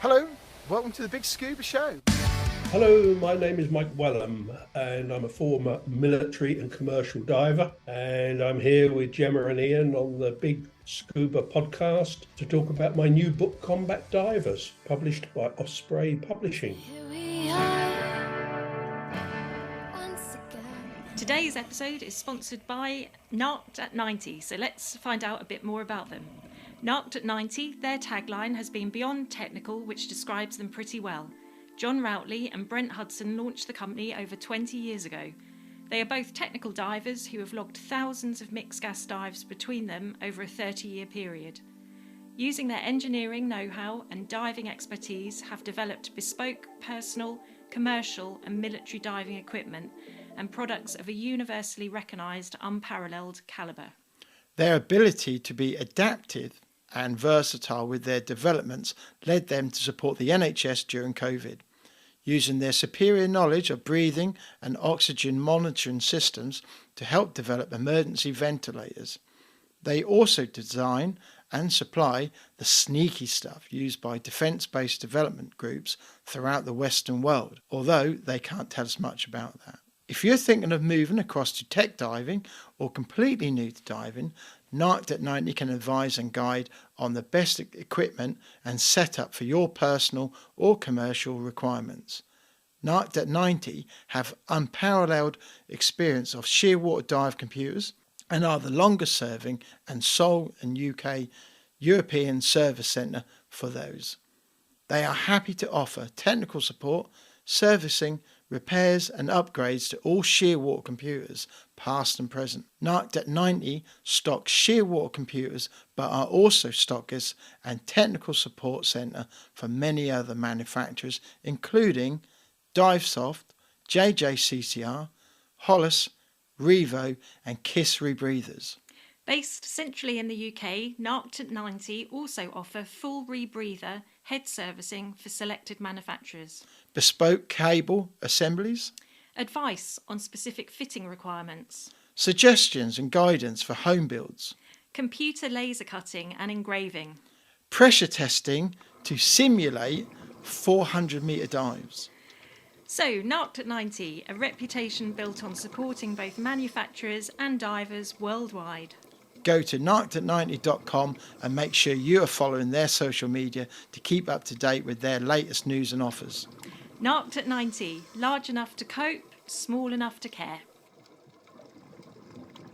Hello, welcome to the BiG Scuba Show. Hello, my name is Michael Welham and I'm a former military and commercial diver, and I'm here with Gemma and Ian on the BiG Scuba Podcast to talk about my new book, Combat Divers, published by Osprey Publishing. Today's episode is sponsored by Narked at 90, so let's find out a bit more about them. Narked at 90, their tagline has been beyond technical, which describes them pretty well. John Routley and Brent Hudson launched the company over 20 years ago. They are both technical divers who have logged thousands of mixed gas dives between them over a 30-year period. Using their engineering know-how and diving expertise, have developed bespoke, personal, commercial and military diving equipment and products of a universally recognised, unparalleled calibre. Their ability to be adaptive and versatile with their developments led them to support the NHS during COVID. Using their superior knowledge of breathing and oxygen monitoring systems to help develop emergency ventilators. They also design and supply the sneaky stuff used by defence-based development groups throughout the Western world, although they can't tell us much about that. If you're thinking of moving across to tech diving or completely new to diving, Narked at 90 can advise and guide on the best equipment and setup for your personal or commercial requirements. Narked at 90 have unparalleled experience of shearwater dive computers and are the longest serving and sole and UK European service centre for those. They are happy to offer technical support, servicing, repairs and upgrades to all shearwater computers, past and present. Narked at 90 stocks shearwater computers but are also stockers and technical support centre for many other manufacturers including Divesoft, JJCCR, Hollis, Revo and Kiss Rebreathers. Based centrally in the UK, Narked at 90 also offer full rebreather head servicing for selected manufacturers. Bespoke cable assemblies. Advice on specific fitting requirements. Suggestions and guidance for home builds. Computer laser cutting and engraving. Pressure testing to simulate 400-metre dives. So, Narked at 90, a reputation built on supporting both manufacturers and divers worldwide. Go to narkedat90.com and make sure you are following their social media to keep up to date with their latest news and offers. Narked at 90, large enough to cope, small enough to care.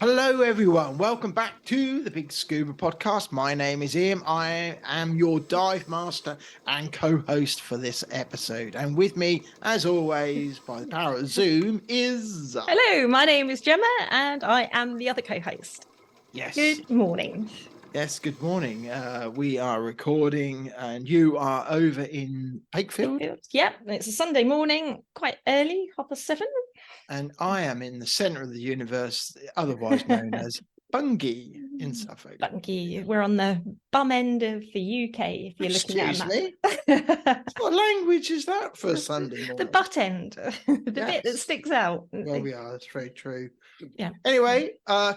Hello everyone, welcome back to the BiG Scuba Podcast. My name is Ian, I am your dive master and co-host for this episode. And with me, as always, by the power of Zoom is... Hello, my name is Gemma and I am the other co-host. Yes. Good morning. Yes, good morning. We are recording and you are over in Wakefield. Yep, it's a Sunday morning, quite early, 7:30. And I am in the centre of the universe, otherwise known as Bungay in Suffolk. Bungay, we're on the bum end of the UK, if you're looking at that. What language is that for a Sunday morning? The butt end, the bit that sticks out. Well, we are, that's very true. Yeah. Anyway,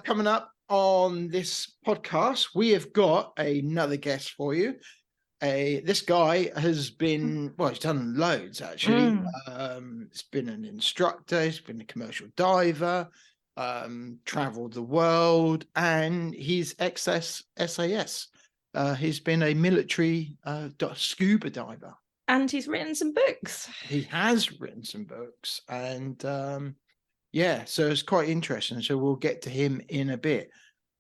coming up on this podcast, we have got another guest for you. This guy has been, well, he's done loads actually. He's been an instructor, he's been a commercial diver, travelled the world, and he's SAS. He's been a military scuba diver. And he's written some books. He has written some books, and so it's quite interesting. So we'll get to him in a bit.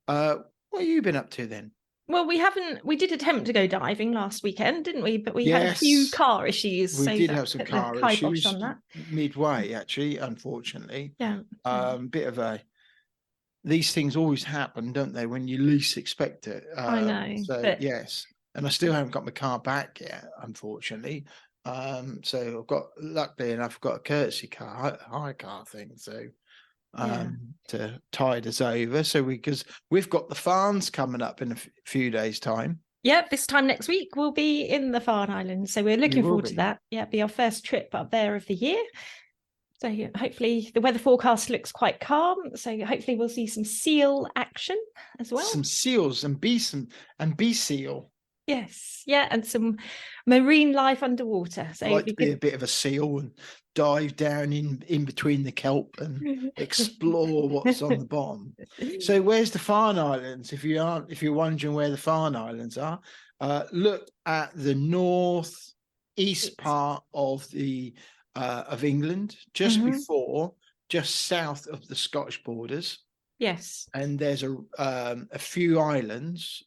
What have you been up to then? Well, we did attempt to go diving last weekend, didn't we? But we had a few car issues. We did have some car issues on that. Midway, actually, unfortunately. Yeah. Bit of a... These things always happen, don't they, when you least expect it? I know. So, yes. And I still haven't got my car back yet, unfortunately. So luckily enough, I've got a courtesy car, hire car thing. So to tide us over. So because we've got the Farns coming up in a few days' time. Yep, this time next week we'll be in the Farne Islands. So we're looking forward to that. Yeah, it'll be our first trip up there of the year. So hopefully the weather forecast looks quite calm. So hopefully we'll see some seal action as well. Some seals and bee seal. Yes, yeah, and some marine life underwater. So I like to be a bit of a seal and dive down in between the kelp and explore what's on the bottom. So where's the Farne Islands? If you're wondering where the Farne Islands are, look at the northeast part of England, just south of the Scottish borders. Yes. And there's a few islands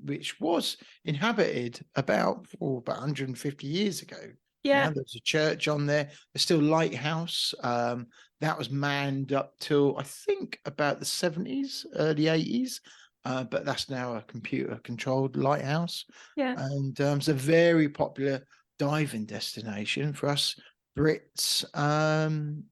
which was inhabited about 150 years ago. Yeah. Now there's a church on there. There's still a lighthouse that was manned up till I think about the 70s, early 80s. But that's now a computer-controlled lighthouse. Yeah. And it's a very popular diving destination for us Brits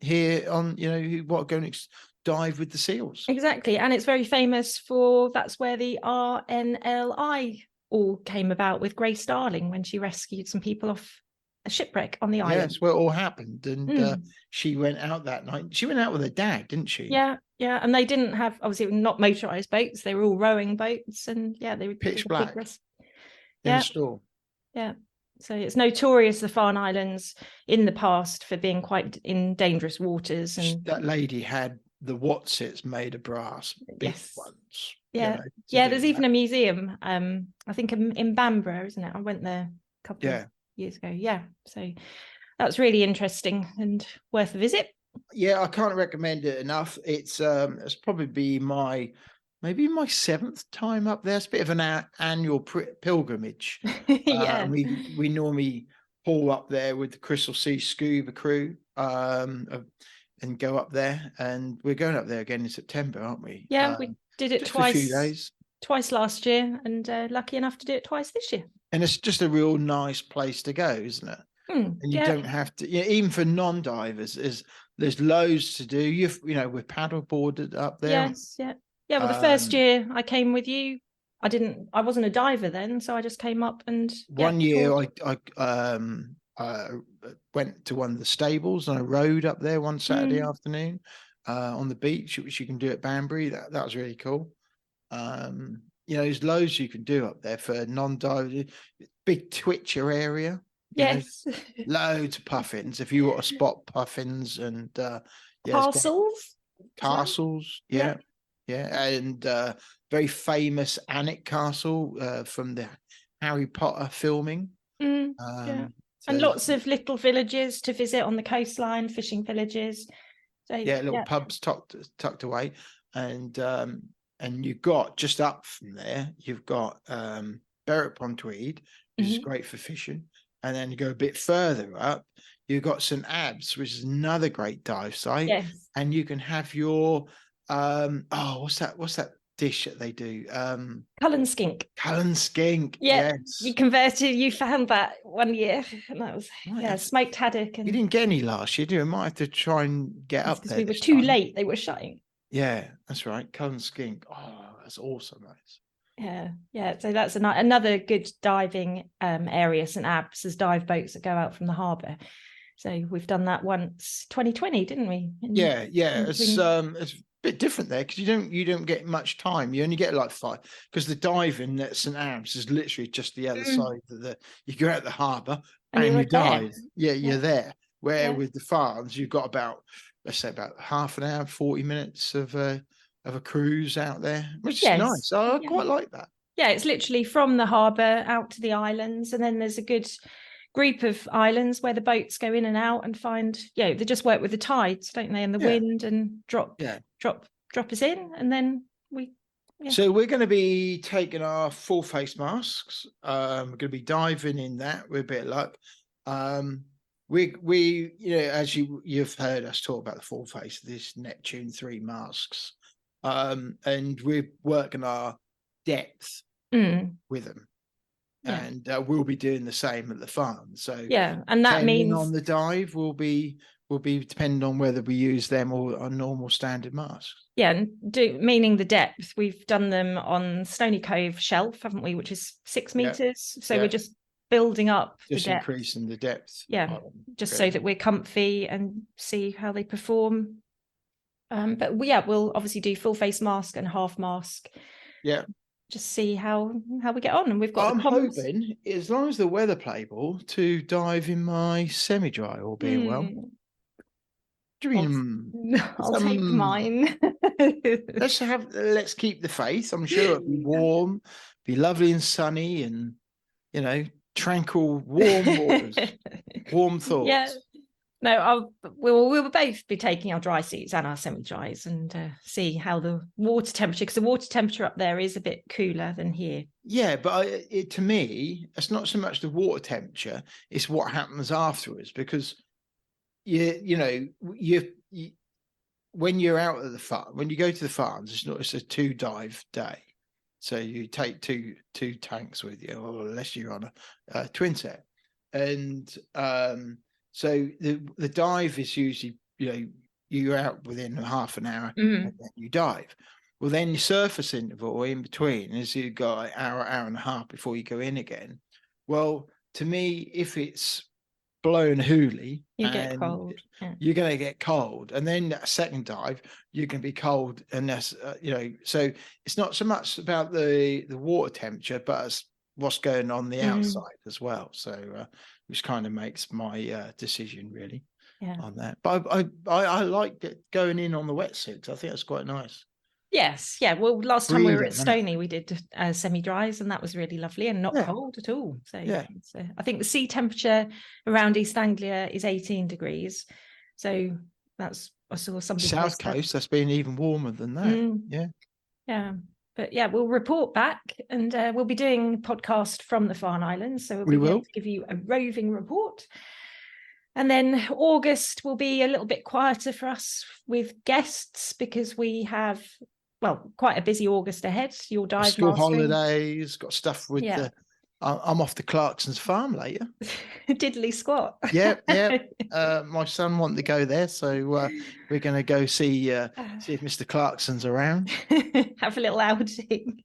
here on, who want to go and dive with the seals. Exactly. And it's very famous for, that's where the RNLI all came about with Grace Darling when she rescued some people off a shipwreck on the island. Yes, where it all happened. And she went out that night. She went out with her dad, didn't she? Yeah, yeah. And they didn't have, obviously, not motorized boats. They were all rowing boats. And yeah, they were pitch black in the storm. Yeah. So it's notorious, the Farne Islands, in the past for being quite in dangerous waters. And that lady had the Watsits made of brass, big ones. Yeah, there's even a museum, I think in Bamborough, isn't it? I went there a couple of years ago. Yeah, so that's really interesting and worth a visit. Yeah, I can't recommend it enough. It's probably maybe my 7th time up there. It's a bit of an annual pilgrimage. Yeah, we normally haul up there with the Crystal Sea Scuba crew and go up there, and we're going up there again in September, aren't we? Yeah, we did it twice. For a few days. Twice last year, and lucky enough to do it twice this year. And it's just a real nice place to go, isn't it? And you don't have to, even for non-divers, there's loads to do. We're paddle boarded up there. Yes, yeah. Well, the first year I came with you, I wasn't a diver then, so I just came up and one year I went to one of the stables and I rode up there one Saturday afternoon on the beach, which you can do at Banbury. That was really cool. There's loads you can do up there for non-divers. Big twitcher area. Yes. Loads of puffins. If you want to spot puffins and castles. Yeah. And very famous Alnwick Castle from the Harry Potter filming. And lots of little villages to visit on the coastline, fishing villages. So, little pubs tucked away, and you've got just up from there. You've got Berwick-upon-Tweed, which is great for fishing, and then you go a bit further up. You've got St Abbs, which is another great dive site, and you can have your what's that dish that they do? Cullen skink. Yes. You found that one year, and that was smoked haddock. And you didn't get any last year, do you? Might have to try and get up there. We were too late. They were shutting. Yeah, that's right. Cullen skink. Oh, that's awesome. Yeah. So that's another good diving area. St Abbs, there's dive boats that go out from the harbour. So we've done that once, 2020, didn't we? It's a bit different there because you don't get much time. You only get like 5, because the diving at St Abbs is literally just the other side of you go out the harbour and you dive. You're there. Where with the farms, you've got about half an hour, 40 minutes of a cruise out there, which is nice. I quite like that. Yeah, it's literally from the harbour out to the islands, and then there's a good group of islands where the boats go in and out and find, they just work with the tides, don't they, and the wind, and drop us in, and then we. So we're going to be taking our full face masks. We're going to be diving in that with a bit of luck. We as you've heard us talk about the full face, this Neptune 3 masks, and we're working our depth with them. And we'll be doing the same at the farm. So and that means on the dive will be depending on whether we use them or a normal standard mask. And meaning the depth. We've done them on Stony Cove Shelf, haven't we? Which is 6 meters. So we're just building up just the depth. Increasing the depth. Just so that we're comfy and see how they perform. But we'll obviously do full face mask and half mask. just see how we get on. And we've got. I'm hoping, as long as the weather play ball, to dive in my semi-dry, all being well. I'll take mine. Let's keep the faith. I'm sure it'll be warm, be lovely and sunny, and tranquil, warm waters, warm thoughts. Yeah. No, we'll both be taking our dry suits and our semi-dries and see how the water temperature, because the water temperature up there is a bit cooler than here. Yeah, but to me, it's not so much the water temperature; it's what happens afterwards. Because when you're out of the farm, when you go to the farms, it's a 2-dive day. So you take two tanks with you, or unless you're on a twin set. And so the dive is usually, you're out within half an hour and then you dive. Well, then your surface interval in between is you've got an hour and a half before you go in again. Well, to me, if it's blowing hooly, you get cold. Yeah. You're going to get cold, and then that second dive you can be cold, and that's so it's not so much about the water temperature, but it's what's going on the outside as well. So which kind of makes my decision really on that. But I like going in on the wetsuits. I think that's quite nice. Yes, yeah. Well, last time we were at Stony, we did semi-dries, and that was really lovely and not cold at all. So I think the sea temperature around East Anglia is 18 degrees. So I saw somebody South Coast. That's been even warmer than that. Yeah. But yeah, we'll report back, and we'll be doing a podcast from the Farne Islands. So we'll be able to give you a roving report. And then August will be a little bit quieter for us with guests, because we have, quite a busy August ahead. Your dive school holidays, got stuff with I'm off to Clarkson's farm later. Diddly squat. Yeah. My son wanted to go there, so we're going to go see if Mr. Clarkson's around. Have a little outing.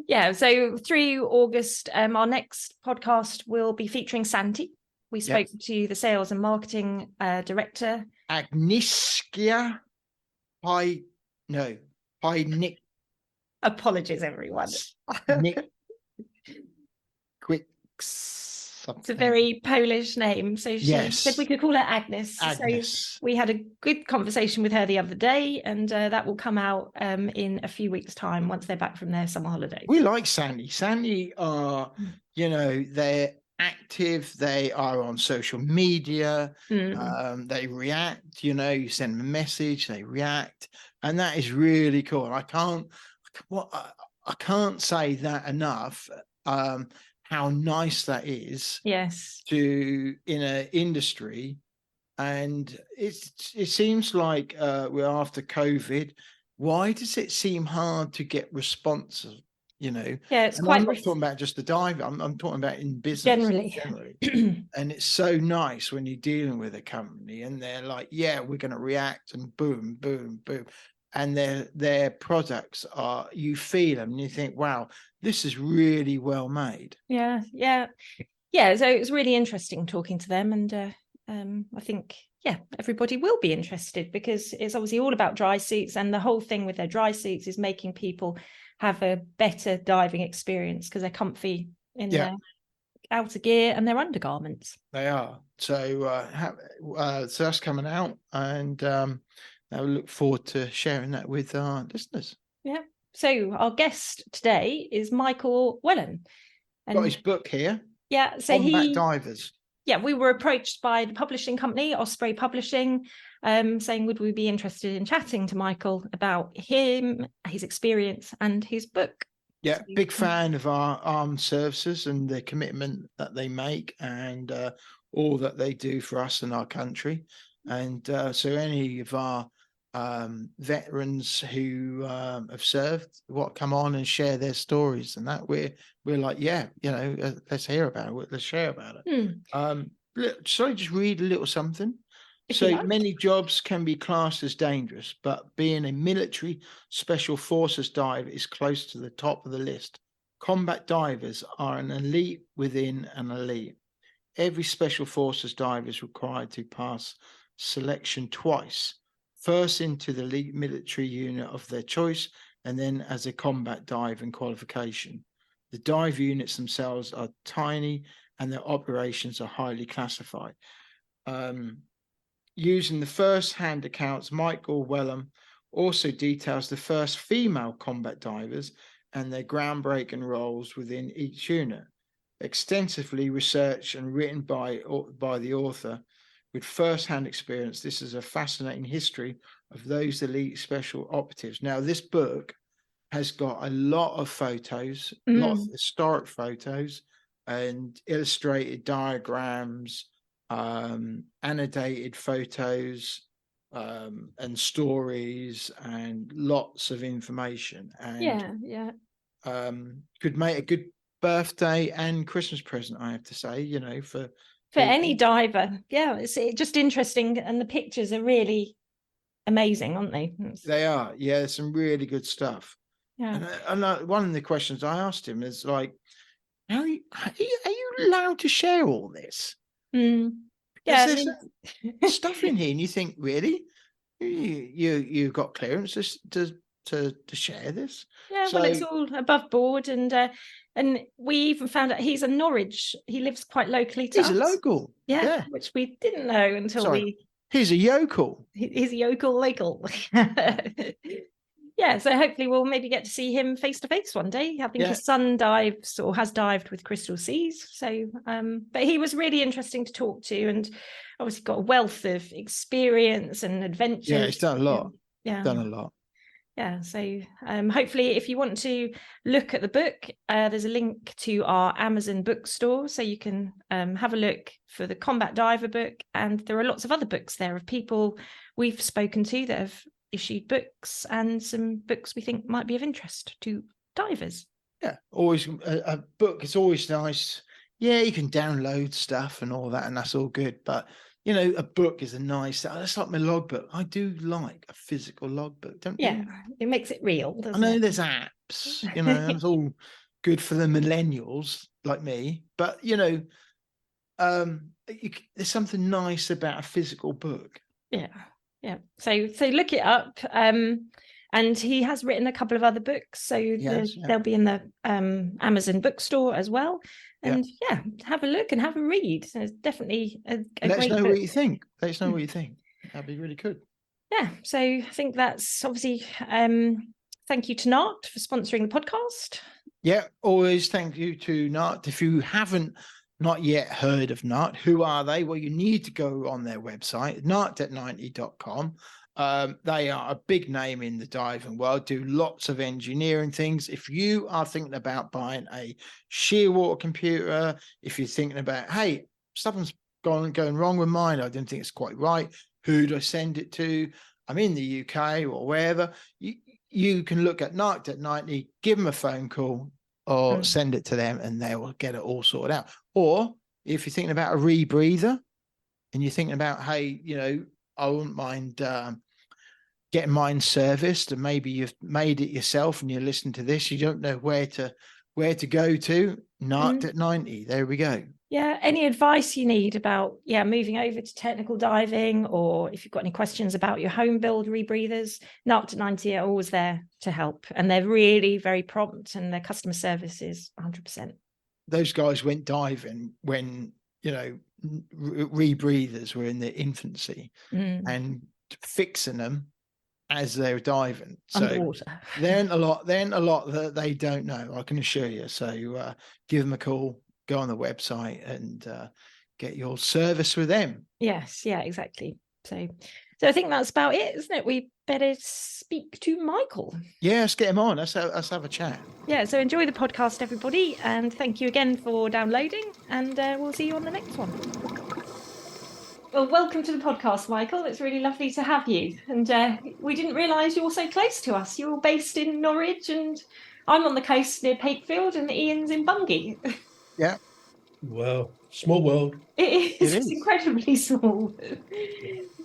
Yeah. So through August, our next podcast will be featuring Santi. We spoke to the sales and marketing director, Agnieszka Nick. Apologies, everyone. Nick Quick. It's a very Polish name. So she said we could call her Agnes. So we had a good conversation with her the other day, and that will come out in a few weeks' time once they're back from their summer holidays. We like Sandy. Sandy are, they're active. They are on social media. They react. You send them a message, they react, and that is really cool. And I can't say that enough. How nice that is. Yes. In an industry, and it seems like we're after COVID. Why does it seem hard to get responses? Yeah, it's and quite. I'm not talking about just the dive. I'm talking about in business generally. And it's so nice when you're dealing with a company and they're like, "Yeah, we're going to react," and boom, boom, boom. And their products are, you feel them and you think, wow, this is really well made. Yeah. So it was really interesting talking to them, and I think everybody will be interested, because it's obviously all about dry suits, and the whole thing with their dry suits is making people have a better diving experience because they're comfy in their outer gear and their undergarments. They are. So so that's coming out, and I look forward to sharing that with our listeners. Yeah. So our guest today is Michael Welham. Got his book here. Yeah. So Combat Divers. Yeah, we were approached by the publishing company, Osprey Publishing, saying would we be interested in chatting to Michael about him, his experience, and his book. Yeah, big fan of our armed services and the commitment that they make, and all that they do for us and our country. And so any of our veterans who have served, come on and share their stories, and that we're like, let's hear about it, let's share about it. Shall I just read a little something? So many jobs can be classed as dangerous, but being a military special forces diver is close to the top of the list. Combat divers are an elite within an elite. Every special forces diver is required to pass selection twice. First into the elite military unit of their choice, and then as a combat dive and qualification. The dive units themselves are tiny and their operations are highly classified. Using the first-hand accounts, Michael Welham also details the first female combat divers and their groundbreaking roles within each unit. Extensively researched and written by the author with first-hand experience, this is a fascinating history of those elite special operatives. Now, this book has got a lot of photos, a lot of historic photos and illustrated diagrams, annotated photos, and stories, and lots of information. And could make a good birthday and Christmas present, I have to say, for any diver. Yeah, it's just interesting, and the pictures are really amazing, aren't they? They are. Yeah, there's some really good stuff. Yeah. And one of the questions I asked him is like, are you allowed to share all this? Yeah, there's stuff in here, and you think, really, you got clearance to share this? Yeah, well, it's all above board, and we even found out he's a Norwich. He lives quite locally to us. He's a local. Yeah, which we didn't know until He's a yokel. He's a yokel local. Yeah, so hopefully we'll maybe get to see him face to face one day. I think his son dives or has dived with Crystal Seas. So, but he was really interesting to talk to, and obviously got a wealth of experience and adventure. Yeah, he's done a lot. Done a lot. Yeah, so hopefully if you want to look at the book, there's a link to our Amazon bookstore, so you can have a look for the Combat Diver book, and there are lots of other books there of people we've spoken to that have issued books, and some books we think might be of interest to divers. Yeah, always a book is always nice. Yeah, you can download stuff and all that, and that's all good, but a book is a nice. That's like my logbook. I do like a physical logbook, don't you? Yeah, it makes it real. I know there's apps, it's all good for the millennials like me, but there's something nice about a physical book. Yeah. So look it up. And he has written a couple of other books, so they'll be in the Amazon bookstore as well. And have a look and have a read. So it's definitely a Let great us know book. what you think. Let us know what you think. That'd be really good. Yeah. So I think that's obviously thank you to NART for sponsoring the podcast. Yeah, always thank you to NART. If you haven't not yet heard of NART, who are they? Well, you need to go on their website, nart.90.com. They are a big name in the diving world, do lots of engineering things. If you are thinking about buying a shearwater computer, if you're thinking about, hey, something's going wrong with mine, I don't think it's quite right, who do I send it to? I'm in the UK or wherever. You can look at NART.90, give them a phone call, or send it to them, and they will get it all sorted out. Or if you're thinking about a rebreather and you're thinking about, hey, I wouldn't mind getting mine serviced, and maybe you've made it yourself and you listen to this, you don't know where to go to, NART.90. There we go. Yeah, any advice you need about moving over to technical diving, or if you've got any questions about your home build rebreathers, NART.90 are always there to help, and they're really very prompt, and their customer service is 100%. Those guys went diving when rebreathers were in their infancy, and fixing them as they were diving. So underwater. Then a lot that they don't know, I can assure you. So give them a call, go on the website, and get your service with them. Yes, yeah, exactly. So I think that's about it, isn't it? We better speak to Michael. Yeah, let's get him on. Let's have a chat. Yeah, so enjoy the podcast, everybody, and thank you again for downloading, and we'll see you on the next one. Well, welcome to the podcast, Michael. It's really lovely to have you. And we didn't realise you're so close to us. You're based in Norwich, and I'm on the coast near Pakefield, and Ian's in Bungay. Yeah. Well, small world. It is. It's incredibly small.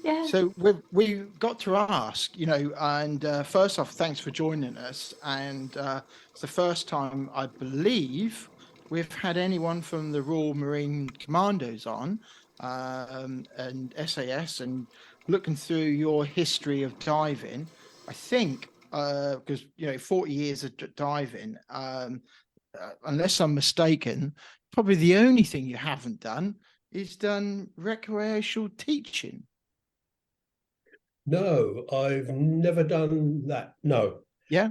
Yeah. So we've got to ask, and first off, thanks for joining us. And it's the first time, I believe, we've had anyone from the Royal Marines Commandos on, and SAS, and looking through your history of diving, I think because 40 years of diving, unless I'm mistaken, probably the only thing you haven't done is done recreational teaching. No, I've never done that. No. Yeah.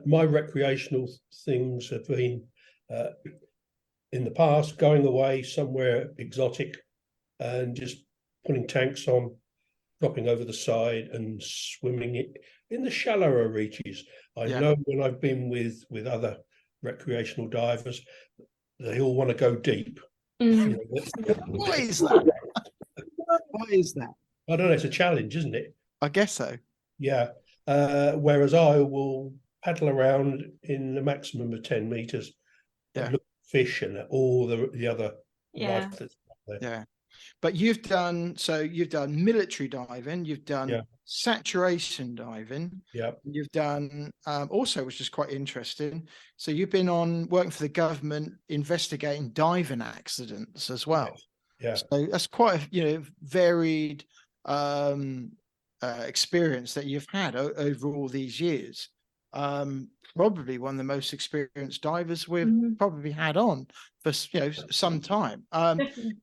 My recreational things have been in the past going away somewhere exotic and just putting tanks on, dropping over the side and swimming it in the shallower reaches. I know when I've been with other recreational divers, they all want to go deep. What is that? What is that? I don't know. It's a challenge, isn't it? I guess so. Yeah. Whereas I will paddle around in a maximum of 10 meters and look at fish and all the other life that's there. Yeah. But you've done military diving, you've done saturation diving, you've done also, which is quite interesting. So you've been working for the government investigating diving accidents as well. Yeah. So that's quite a varied experience that you've had over all these years. Probably one of the most experienced divers we've probably had on for some time.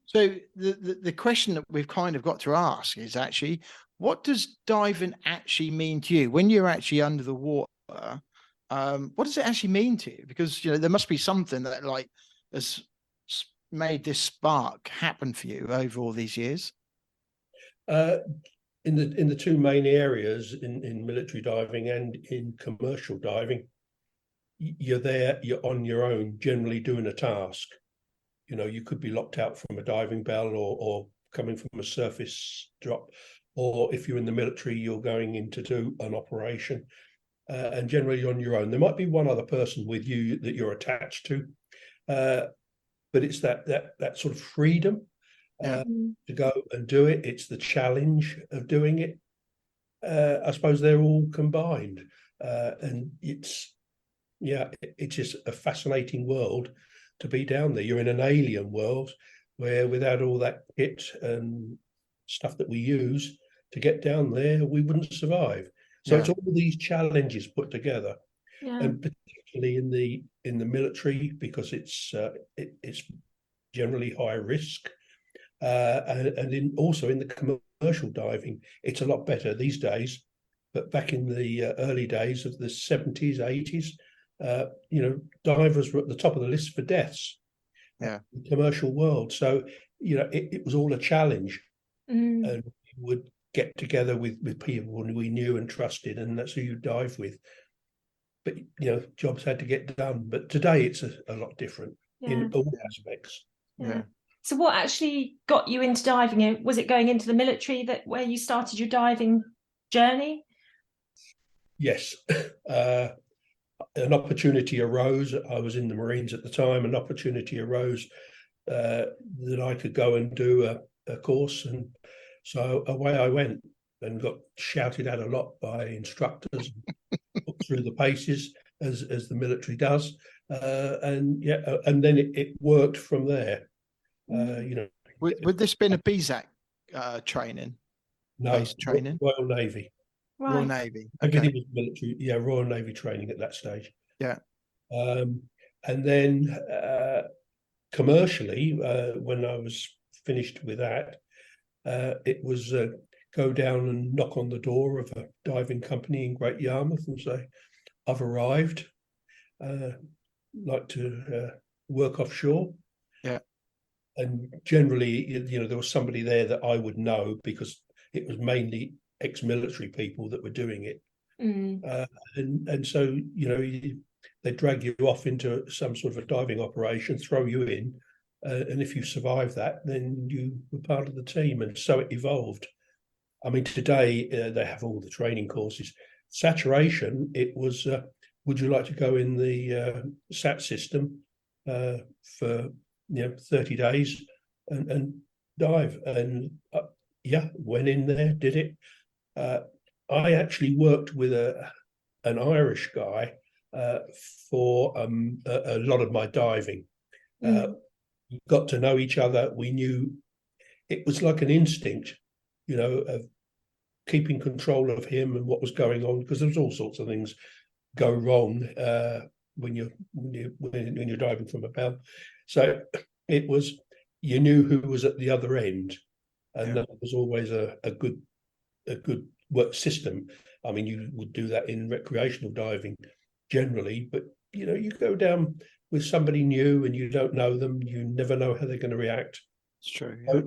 So the question that we've kind of got to ask is actually, what does diving actually mean to you when you're actually under the water? What does it actually mean to you? Because there must be something that has made this spark happen for you over all these years. In the two main areas in military diving and in commercial diving, you're on your own, generally doing a task. You could be locked out from a diving bell or coming from a surface drop, or if you're in the military, you're going in to do an operation, and generally you're on your own. There might be one other person with you that you're attached to, but it's that sort of freedom to go and do it. It's the challenge of doing it. I suppose they're all combined, and it's just a fascinating world to be down there. You're in an alien world where without all that kit and stuff that we use to get down there, we wouldn't survive. So it's all these challenges put together, and particularly in the military, because it's generally high risk, and also in the commercial diving, it's a lot better these days. But back in the early days of the 70s, 80s, divers were at the top of the list for deaths. In the commercial world. So it was all a challenge, and we would get together with people we knew and trusted, and that's who you dive with. But jobs had to get done. But today it's a lot different in all aspects. So what actually got you into diving? Was it going into the military where you started your diving journey? Yes. An opportunity arose. I was in the Marines at the time. An opportunity arose that I could go and do a course, and so away I went and got shouted at a lot by instructors, put through the paces as the military does, and then it worked from there. Would this been a BZAC training? No, base training. Royal Navy. Right. Royal Navy. Okay. Everything was military. Royal Navy training at that stage. And then commercially, when I was finished with that, it was go down and knock on the door of a diving company in Great Yarmouth and say, "I've arrived. Like to work offshore." And generally, there was somebody there that I would know because it was mainly ex-military people that were doing it. And so, they drag you off into some sort of a diving operation, throw you in, and if you survive that, then you were part of the team. And so it evolved. I mean, today they have all the training courses. Saturation, it was, would you like to go in the SAT system for 30 days and dive? And went in there, did it. I actually worked with an Irish guy for a lot of my diving. Got to know each other. We knew it was like an instinct, of keeping control of him and what was going on, because there was all sorts of things go wrong when you're diving from a bell. So it was, you knew who was at the other end, and that was always a good work system. I mean, you would do that in recreational diving generally, but you go down with somebody new and you don't know them, you never know how they're going to react. It's true. Yeah.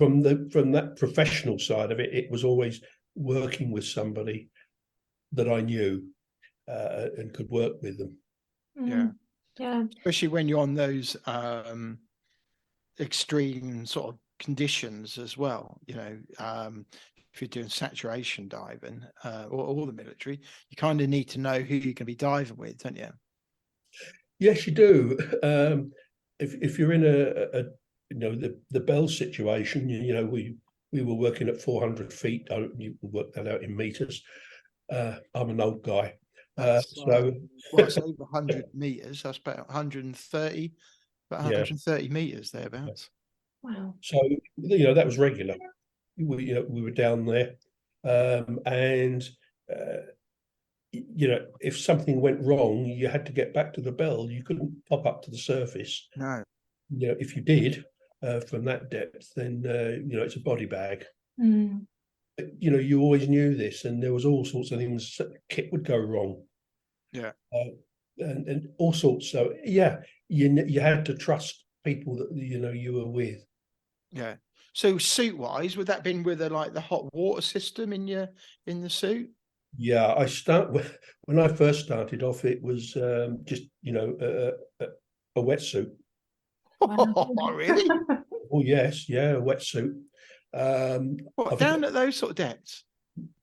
So from that professional side of it, it was always working with somebody that I knew and could work with them. Yeah. Especially when you're on those extreme sort of conditions as well. If you're doing saturation diving or the military, you kind of need to know who you're going to be diving with, don't you? Yes, you do. If you're in the bell situation, we were working at 400 feet. You can work that out in meters. I'm an old guy. It's over 100 meters. That's about 130 meters thereabouts. Wow. So that was regular. We were down there, and if something went wrong, you had to get back to the bell. You couldn't pop up to the surface. No. If you did from that depth, then it's a body bag. You always knew this, and there was all sorts of things. Kit would go wrong. Yeah. And all sorts. So you had to trust people that you were with. Yeah. So suit wise, would that been with the hot water system in the suit? Yeah, when I first started off, it was just a wetsuit. Oh, really? Oh yes, a wetsuit. Down at those sort of depths?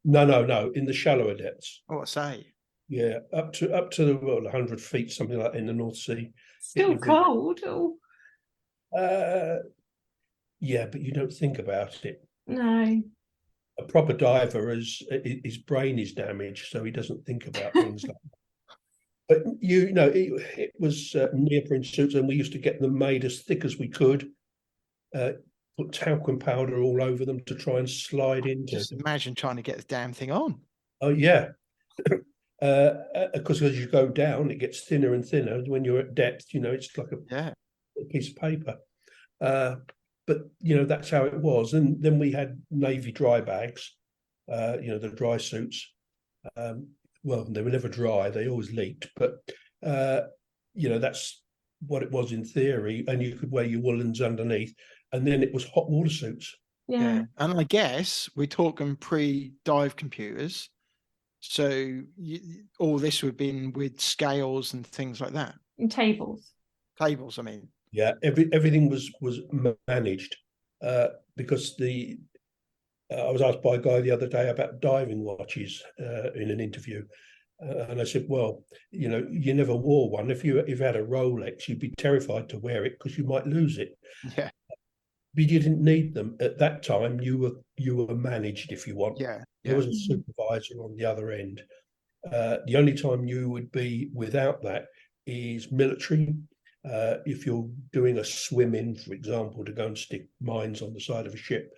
No, in the shallower depths. Oh, I say. Yeah, up to 100 feet, something like that, in the North Sea. Still cold. Yeah, but you don't think about it. No. A proper diver, his brain is damaged, so he doesn't think about things like that. But it was neoprene suits, and we used to get them made as thick as we could. Put talcum powder all over them to try and slide into. Just imagine trying to get the damn thing on. Oh yeah, because as you go down, it ges thinner and thinner. When you're at depth, it's like a piece of paper. But that's how it was. And then we had Navy dry bags, the dry suits. Well, they were never dry; they always leaked. But that's what it was in theory. And you could wear your woolens underneath. And then it was hot water suits. Yeah. And I guess we're talking pre-dive computers. So all this would have been with scales and things like that. And tables. Tables, I mean. Yeah, everything was managed because I was asked by a guy the other day about diving watches in an interview. And I said, well, you never wore one. If you had a Rolex, you'd be terrified to wear it because you might lose it. Yeah. But you didn't need them at that time. You were managed, if you want. Yeah. There was a supervisor on the other end. The only time you would be without that is military. If you're doing a swim in, for example, to go and stick mines on the side of a ship,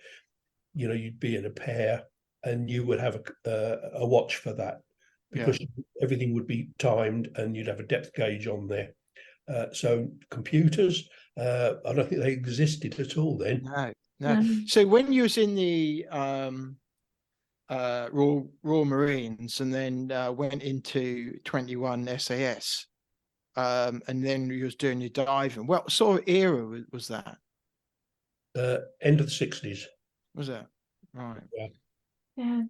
you'd be in a pair, and you would have a watch for that, because everything would be timed, and you'd have a depth gauge on there. So computers, I don't think they existed at all then. No. So when you was in the Royal Marines and then went into 21 SAS, and then you was doing your diving, what sort of era was that? End of the 60s. Was that? Right. Yeah.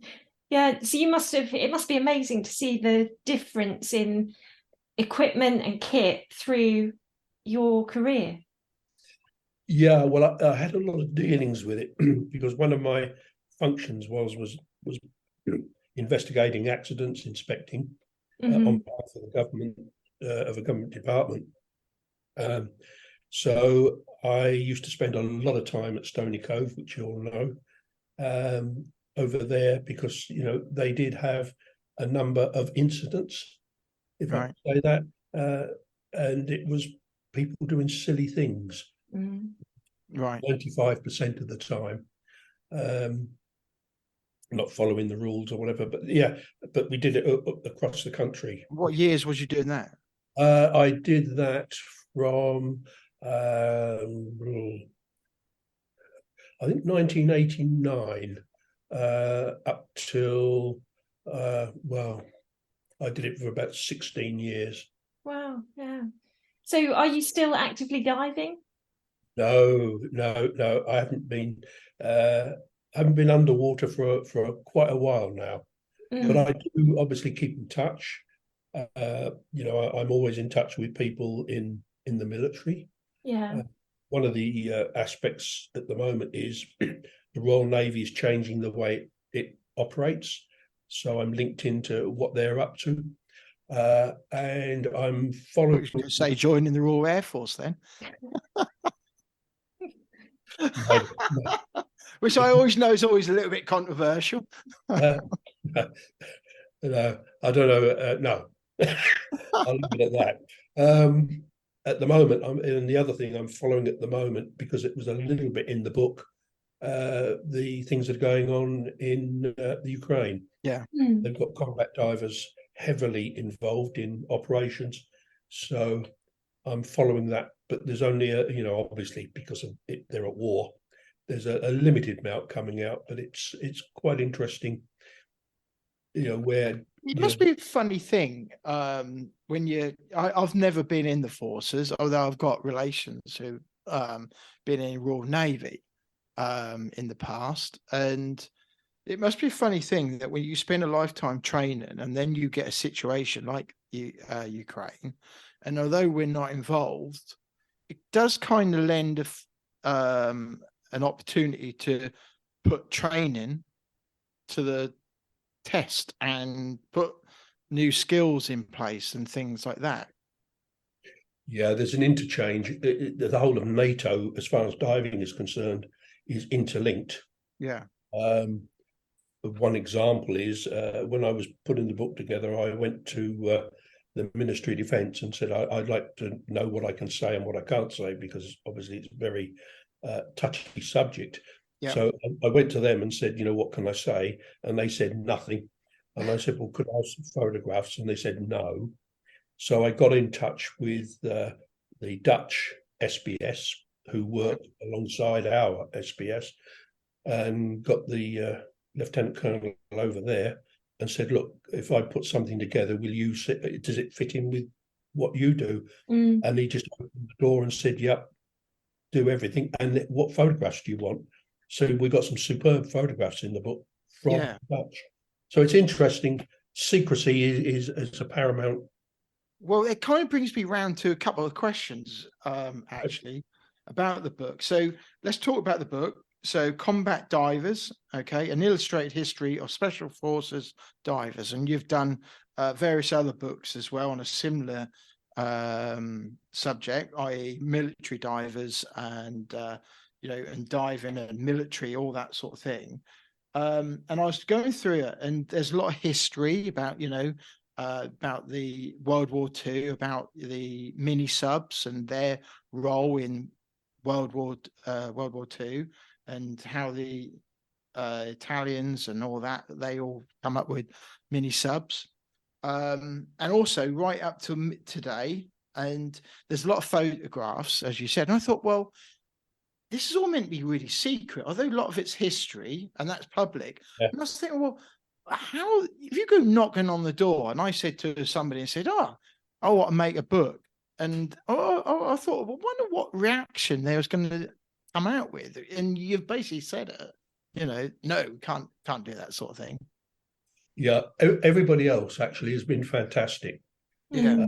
So it must be amazing to see the difference in equipment and kit through your career. Yeah, well, I had a lot of dealings with it because one of my functions was investigating accidents, inspecting on behalf of the government, of a government department. So I used to spend a lot of time at Stony Cove, which you all know, over there, because they did have a number of incidents, if I can say that, and it was people doing silly things. Mm. Right. 95% of the time. not following the rules or whatever. But yeah, but we did it across the country. What years was you doing that? I did that from I think 1989 up till well, I did it for about 16 years. Wow, yeah. So are you still actively diving? No, I haven't been underwater for quite a while now. But I do obviously keep in touch. I'm always in touch with people in the military. Yeah. One of the aspects at the moment is the Royal Navy is changing the way it operates. So I'm linked into what they're up to. And I'm following. I was going to say joining the Royal Air Force then. No. Which I always know is always a little bit controversial. No, I don't know. No, I'll leave it at that. At the moment, and the other thing I'm following at the moment, because it was a little bit in the book, the things that are going on in the Ukraine. Yeah. They've got combat divers heavily involved in operations. So I'm following that, but there's only obviously because of it, they're at war. There's a limited amount coming out, but it's quite interesting. Where it must be a funny thing when I've never been in the forces, although I've got relations who been in Royal Navy in the past, and it must be a funny thing that when you spend a lifetime training and then you get a situation like Ukraine, and although we're not involved, it does kind of lend an opportunity to put training to the test and put new skills in place and things like that. Yeah, there's an interchange. The whole of NATO, as far as diving is concerned, is interlinked. Yeah. One example is when I was putting the book together, I went to the Ministry of Defence and said, I'd like to know what I can say and what I can't say, because obviously it's a very touchy subject. Yeah. So I went to them and said, what can I say? And they said nothing. And I said, well, could I have some photographs? And they said no. So I got in touch with the Dutch SBS, who worked alongside our SBS, and got the Lieutenant Colonel over there and said, look, if I put something together, does it fit in with what you do? And he just opened the door and said, yep, do everything. And what photographs do you want? So we got some superb photographs in the book from Dutch. So it's interesting. Secrecy is a paramount. Well, it kind of brings me round to a couple of questions, actually, about the book. So let's talk about the book. So Combat Divers, okay, an illustrated history of Special Forces divers. And you've done various other books as well on a similar subject, i.e. military divers and and diving and military, all that sort of thing. And I was going through it, and there's a lot of history about, about the World War II, about the mini subs and their role in World War II, and how the Italians and all that, they all come up with mini subs. And also right up to today, and there's a lot of photographs, as you said. And I thought, well, this is all meant to be really secret, although a lot of it's history and that's public. Yeah. And I was thinking, well, how, if you go knocking on the door, and I said to somebody and said, I want to make a book. And I thought, well, I wonder what reaction they was going to come out with. And you've basically said it, no, can't do that sort of thing. Yeah, everybody else actually has been fantastic. Yeah,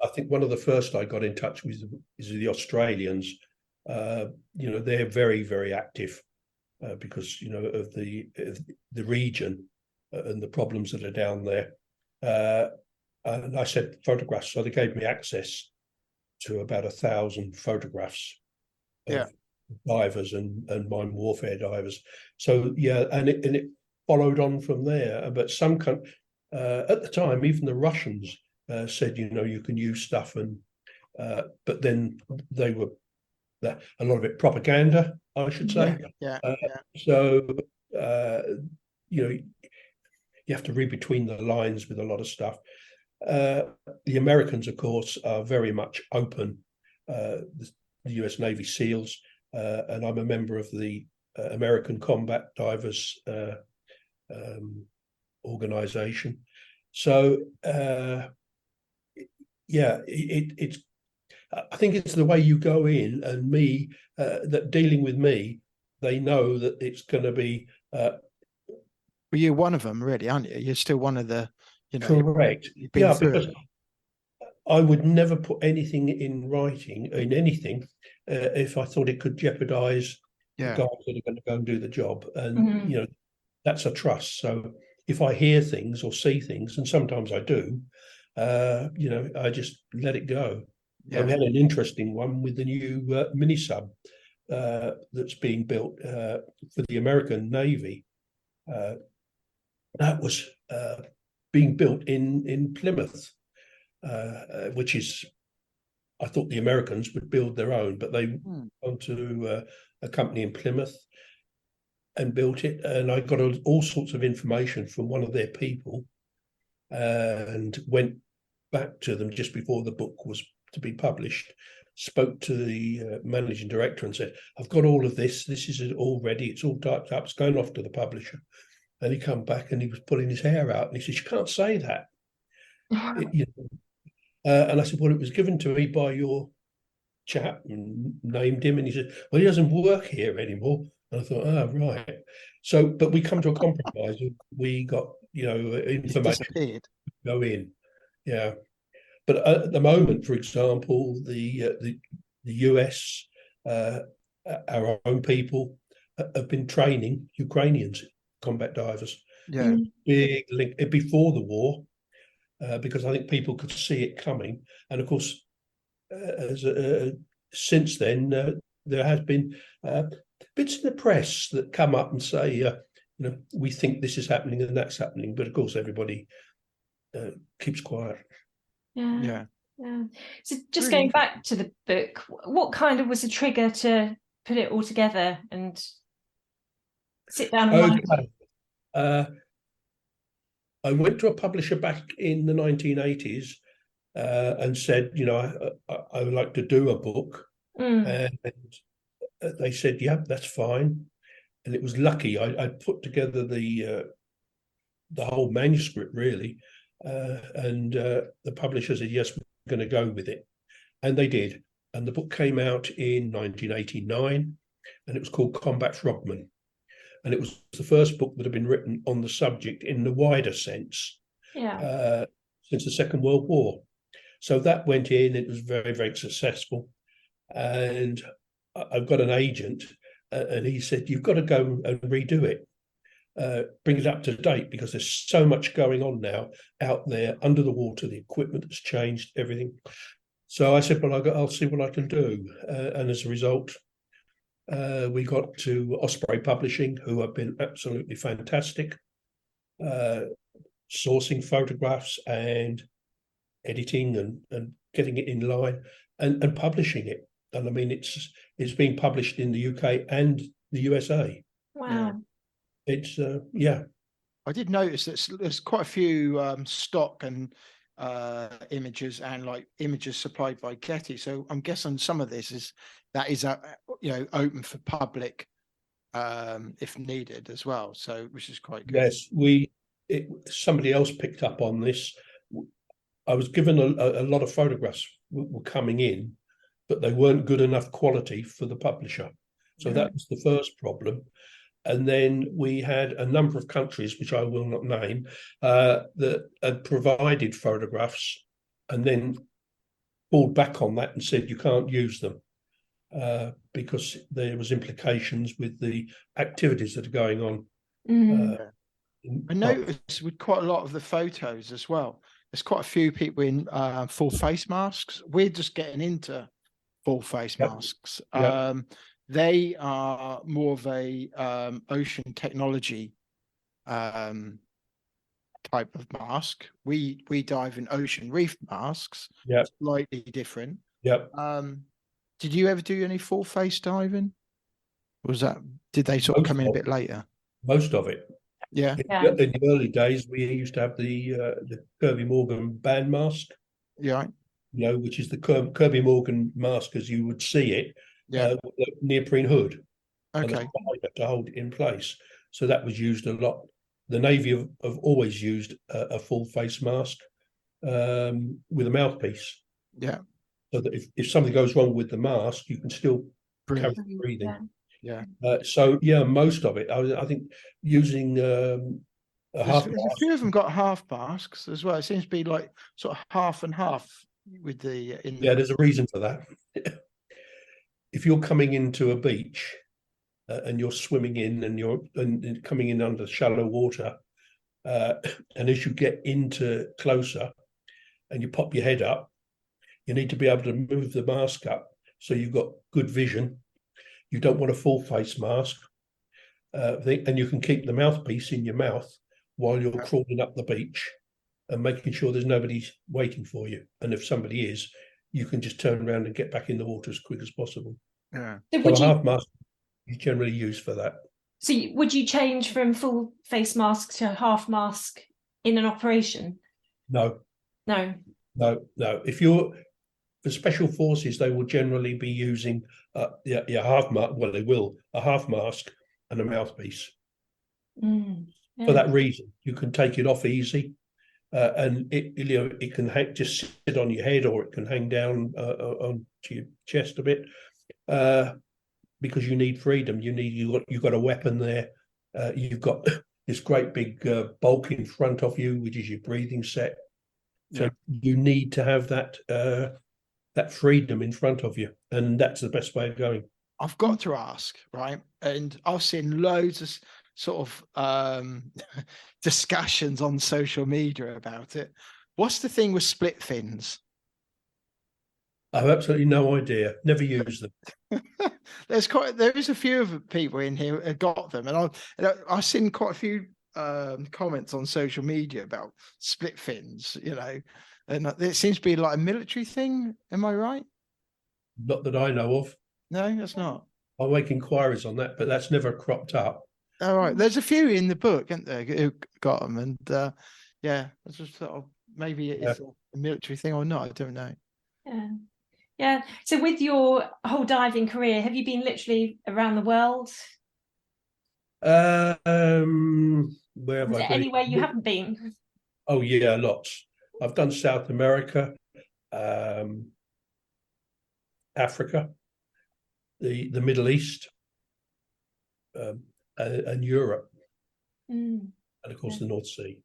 I think one of the first I got in touch with is the Australians. They're very, very active because of the region and the problems that are down there. And I said photographs, so they gave me access to about 1,000 photographs of divers and mine warfare divers. So yeah, and it followed on from there. But some at the time, even the Russians said, you can use stuff, and but then they were a lot of it propaganda, I should say. Yeah. So you have to read between the lines with a lot of stuff. The Americans, of course, are very much open. The US Navy SEALs, and I'm a member of the American Combat Divers organization. So it's I think it's the way you go in, and me that dealing with me, they know that it's going to be. Well, you're one of them, really, aren't you? You're still one of the. Correct. Yeah, because I would never put anything in writing in anything if I thought it could jeopardize the guys that are going to go and do the job, and that's a trust. So if I hear things or see things, and sometimes I do, I just let it go. Yeah. We had an interesting one with the new mini sub that's being built for the American Navy. That was being built in Plymouth, which is, I thought the Americans would build their own, but they went to a company in Plymouth and built it. And I got all sorts of information from one of their people, and went back to them just before the book was to be published, spoke to the managing director and said, I've got all of this. This is all ready. It's all typed up. It's going off to the publisher. And he come back and he was pulling his hair out. And he said, you can't say that. And I said, well, it was given to me by your chap, and named him. And he said, well, he doesn't work here anymore. And I thought, oh, right. So, but we come to a compromise. We got, information to go in. Yeah. But at the moment, for example, the US, our own people have been training Ukrainians combat divers. Yeah, big link before the war, because I think people could see it coming. And of course, since then, there has been bits in the press that come up and say, we think this is happening and that's happening. But of course, everybody keeps quiet. Yeah. So just going back to the book, what kind of was the trigger to put it all together and sit down and write? I went to a publisher back in the 1980s and said, I would like to do a book. And they said, yeah, that's fine. And it was lucky. I put together the whole manuscript, really. And the publisher said, yes, we're going to go with it. And they did. And the book came out in 1989, and it was called Combat Frogmen. And it was the first book that had been written on the subject in the wider sense since the Second World War. So that went in. It was very, very successful. And I've got an agent, and he said, you've got to go and redo it. Bring it up to date, because there's so much going on now out there under the water. The equipment has changed, everything. So I said, well, I'll see what I can do. And as a result, we got to Osprey Publishing, who have been absolutely fantastic, sourcing photographs and editing and getting it in line and publishing it. And I mean, it's being published in the UK and the USA. Wow. It's I did notice that there's quite a few stock and images and like images supplied by Getty. So I'm guessing some of this is open for public if needed as well. So which is quite good. Yes, somebody else picked up on this. I was given a lot of photographs were coming in, but they weren't good enough quality for the publisher. So that was the first problem. And then we had a number of countries, which I will not name, that had provided photographs and then pulled back on that and said you can't use them because there was implications with the activities that are going on. I noticed with quite a lot of the photos as well, there's quite a few people in full face masks. We're just getting into full face masks. They are more of a ocean technology type of mask. We dive in ocean reef masks, slightly different. Did you ever do any full face diving? Did they sort of come in a bit later? Most of it. Yeah. In the early days, we used to have the Kirby Morgan band mask. Yeah. Which is the Kirby Morgan mask as you would see it. Yeah. With the neoprene hood. Okay. And to hold it in place. So that was used a lot. The Navy have always used a full face mask with a mouthpiece. Yeah. So that if something goes wrong with the mask, you can still carry breathing. Yeah. Most of it. I think using a half. There's a few of them got half masks as well. It seems to be like sort of half and half with the. There's a reason for that. If you're coming into a beach and you're swimming in and you're coming in under shallow water, and as you get into closer and you pop your head up, you need to be able to move the mask up so you've got good vision. You don't want a full face mask, and you can keep the mouthpiece in your mouth while you're crawling up the beach and making sure there's nobody waiting for you. And if somebody is, you can just turn around and get back in the water as quick as possible. Yeah. So half mask is generally used for that. So would you change from full face mask to half mask in an operation? No. If you're for special forces, they will generally be using half mask. Well, they will a half mask and a mouthpiece. For that reason, you can take it off easy, and it can just sit on your head, or it can hang down onto your chest a bit, because you need freedom. You've got a weapon there. You've got this great big bulk in front of you, which is your breathing set. So you need to have that freedom in front of you, and that's the best way of going. I've got to ask, right? And I've seen loads of sort of discussions on social media about it. What's the thing with split fins? I have absolutely no idea. Never used them. There is a few of people in here who got them, and I've seen quite a few comments on social media about split fins, and it seems to be like a military thing. Am I right? Not that I know of. No, that's not. I'll make inquiries on that, but that's never cropped up. All right. There's a few in the book, aren't there, who got them, and I just thought maybe it is a military thing or not. I don't know. Yeah. So with your whole diving career, have you been literally around the world? Where have I been? Anywhere you haven't been? Oh yeah, lots. I've done South America, Africa, the Middle East, and Europe, and of course the North Sea.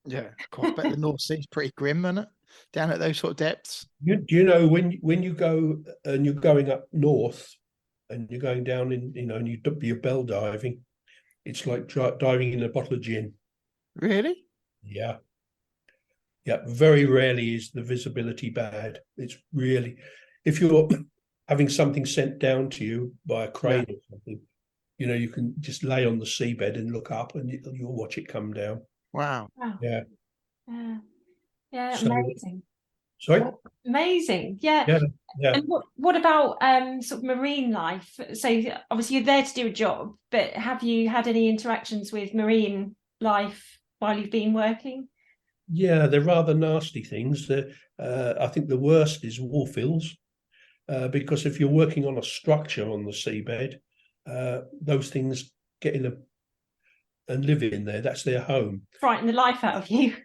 Yeah, I bet the North Sea's pretty grim, isn't it? Down at those sort of depths. Do you know when you go and you're going up north and you're going down in and you're bell diving, it's like diving in a bottle of gin. Really? Yeah. Very rarely is the visibility bad. It's really, if you're having something sent down to you by a crane or something, you can just lay on the seabed and look up and you'll watch it come down. Wow. Yeah. So, amazing. Sorry? Amazing. Yeah. And what about sort of marine life? So obviously you're there to do a job, but have you had any interactions with marine life while you've been working? Yeah, they're rather nasty things. I think the worst is warfills, because if you're working on a structure on the seabed, those things get in and live in there. That's their home. Frighten the life out of you.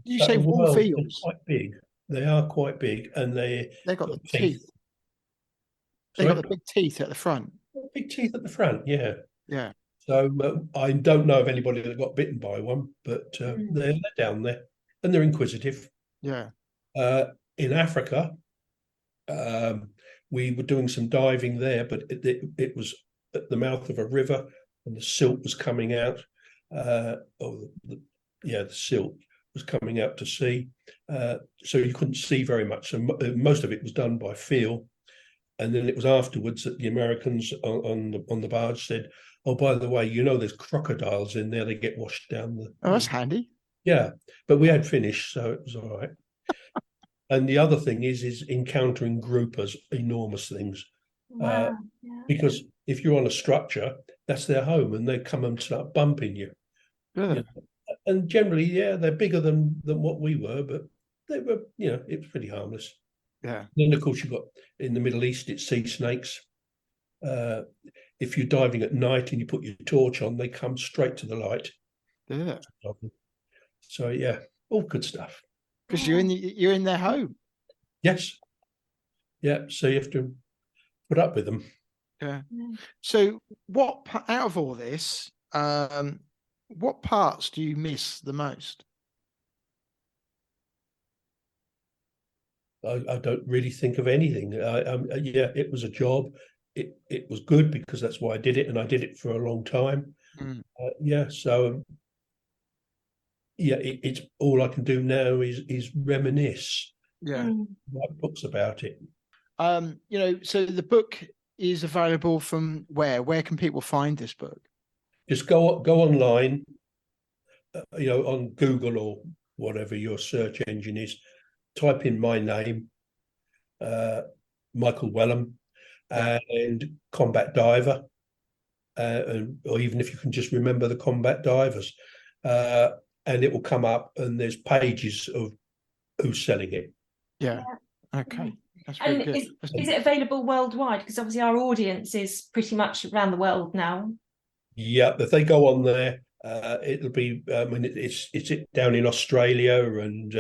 You say warfills? Quite big. They are quite big, and they've got the teeth. They've got the big teeth at the front. Big teeth at the front, yeah. Yeah. So I don't know of anybody that got bitten by one, but they're down there, and they're inquisitive. Yeah. In Africa, we were doing some diving there, but it was at the mouth of a river, and the silt was coming out. The silt was coming out to sea, so you couldn't see very much. So most of it was done by feel, and then it was afterwards that the Americans on the barge said, "Oh, by the way, there's crocodiles in there. They get washed down the." Oh, that's handy. Yeah, but we had finished, so it was all right. And the other thing is encountering groupers, enormous things. Wow. Because if you're on a structure, that's their home, and they come and start bumping you. Good. And generally, they're bigger than what we were, but they were, it was pretty harmless. Yeah. Then, of course, you've got in the Middle East, it's sea snakes. If you're diving at night and you put your torch on, they come straight to the light. Yeah. So yeah, all good stuff. Because you're in their home. Yes. Yeah. So you have to put up with them. Yeah. So what out of all this, what parts do you miss the most? I don't really think of anything. It was a job. It was good because that's why I did it, and I did it for a long time. It's all I can do now is reminisce. Write books about it. So the book is available from where? Where can people find this book? Just go online, on Google or whatever your search engine is. Type in my name, Michael Welham, and combat diver, or even if you can just remember the combat divers, and it will come up, and there's pages of who's selling it. Yeah. Okay. That's very good. Is it available worldwide? Because obviously our audience is pretty much around the world now. Yeah, if they go on there, it'll be. It's down in Australia and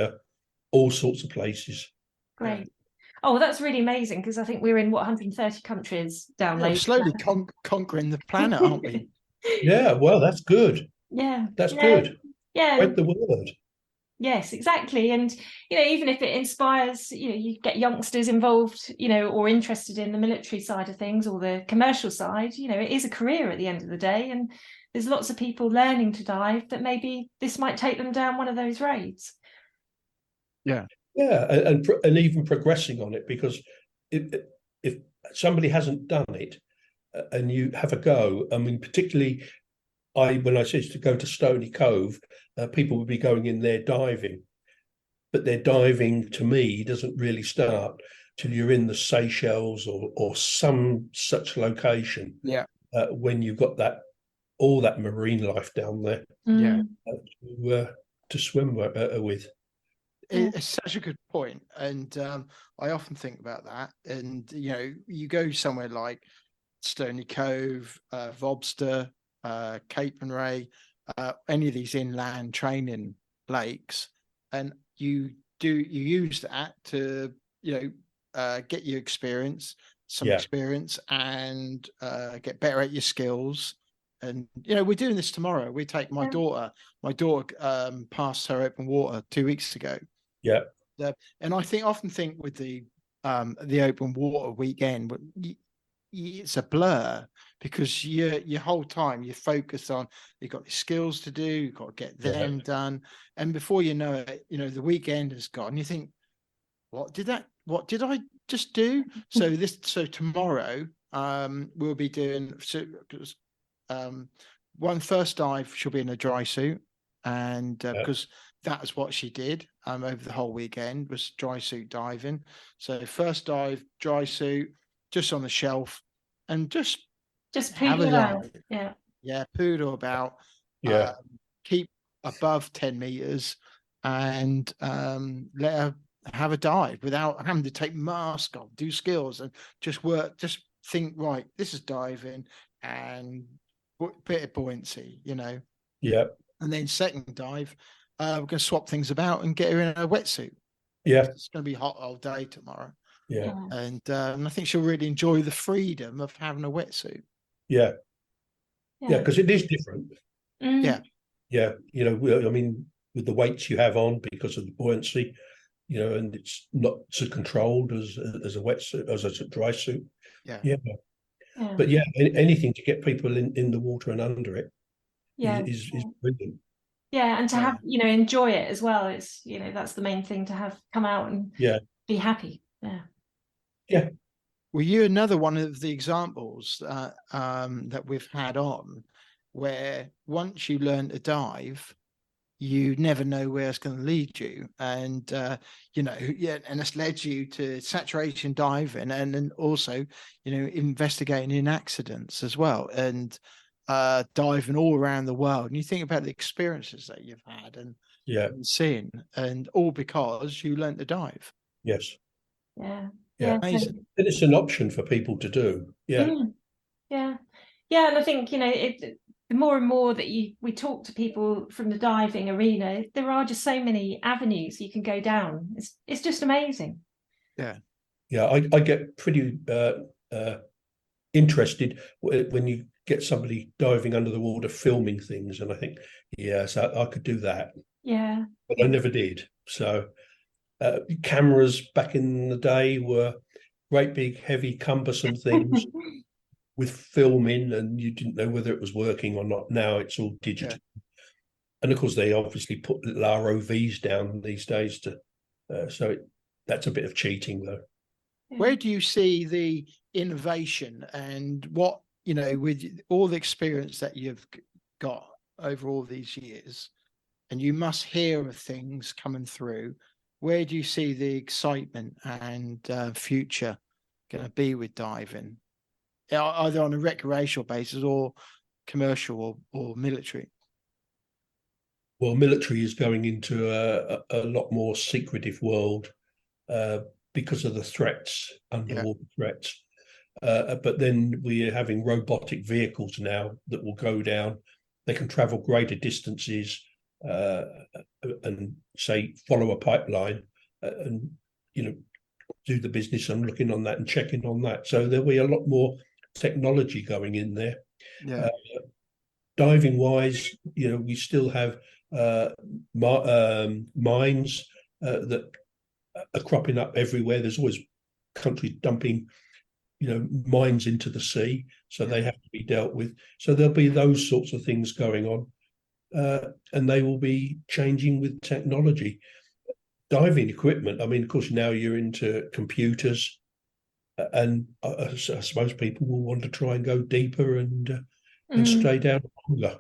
all sorts of places. Great. Oh, well, that's really amazing because I think we're in 130 countries downloading. We're slowly conquering the planet, aren't we? Yeah, well, that's good. Yeah, that's good. Yeah, spread the word. Yes, exactly. And even if it inspires, you get youngsters involved, or interested in the military side of things or the commercial side, it is a career at the end of the day, and there's lots of people learning to dive that maybe this might take them down one of those roads. Yeah, and even progressing on it, because if somebody hasn't done it and you have a go, I mean, particularly when I said to go to Stony Cove, people would be going in there diving, but their diving to me doesn't really start till you're in the Seychelles or some such location. Yeah, when you've got all that marine life down there. Yeah, to swim with. It's such a good point, and I often think about that. And you go somewhere like Stony Cove, Vobster, Cape and Ray, any of these inland training lakes, and you use that to get your experience, and get better at your skills. And we're doing this tomorrow. We take my daughter passed her open water 2 weeks ago. Yeah. And I often think with the open water weekend, it's a blur, because your whole time you focus on, you've got your skills to do, you've got to get them done, and before you know it, the weekend has gone. You think, what did I just do? So tomorrow we'll be doing one first dive. She'll be in a dry suit, and because that's what she did over the whole weekend, was dry suit diving. So first dive, dry suit, just on the shelf, and just poodle about. Poodle about. Keep above 10 meters, and let her have a dive without having to take mask off, do skills, and just work. Just think, right, this is diving, and bit of buoyancy, Yeah. And then second dive, we're going to swap things about and get her in a wetsuit. Yeah. It's going to be hot all day tomorrow. Yeah. And I think she'll really enjoy the freedom of having a wetsuit. Yeah. Yeah, because it is different. Mm. Yeah. I mean, with the weights you have on because of the buoyancy, and it's not so controlled as a wetsuit, as a dry suit. Yeah. But anything to get people in the water and under it is brilliant. Yeah, and to have enjoy it as well. It's that's the main thing, to have come out and be happy. Yeah. Were you another one of the examples that we've had on, where once you learn to dive, you never know where it's going to lead you, and and it's led you to saturation diving, and then also investigating in accidents as well. And diving all around the world, and you think about the experiences that you've had and seen, and all because you learned to dive. Yes. Yeah. Amazing. And it's an option for people to do. Yeah. Yeah. And I think, the more and more that we talk to people from the diving arena, there are just so many avenues you can go down. It's just amazing. Yeah, I get pretty interested when you get somebody diving under the water filming things, and I think, so I could do that. Yeah. But I never did. So cameras back in the day were great big, heavy, cumbersome things with filming, and you didn't know whether it was working or not. Now it's all digital. And of course, they obviously put little ROVs down these days that's a bit of cheating, though. Where do you see the innovation, and what, with all the experience that you've got over all these years, and you must hear of things coming through, where do you see the excitement and future going to be with diving, either on a recreational basis or commercial or military? Well, military is going into a lot more secretive world because of the threats, underwater threats. But then we're having robotic vehicles now that will go down. They can travel greater distances and say follow a pipeline and do the business and looking on that and checking on that. So there'll be a lot more technology going in there. Diving wise, we still have mines that are cropping up everywhere. There's always countries dumping mines into the sea, so they have to be dealt with. So there'll be those sorts of things going on, and they will be changing with technology. Diving equipment, I mean, of course, now you're into computers, and I suppose people will want to try and go deeper and stay down longer.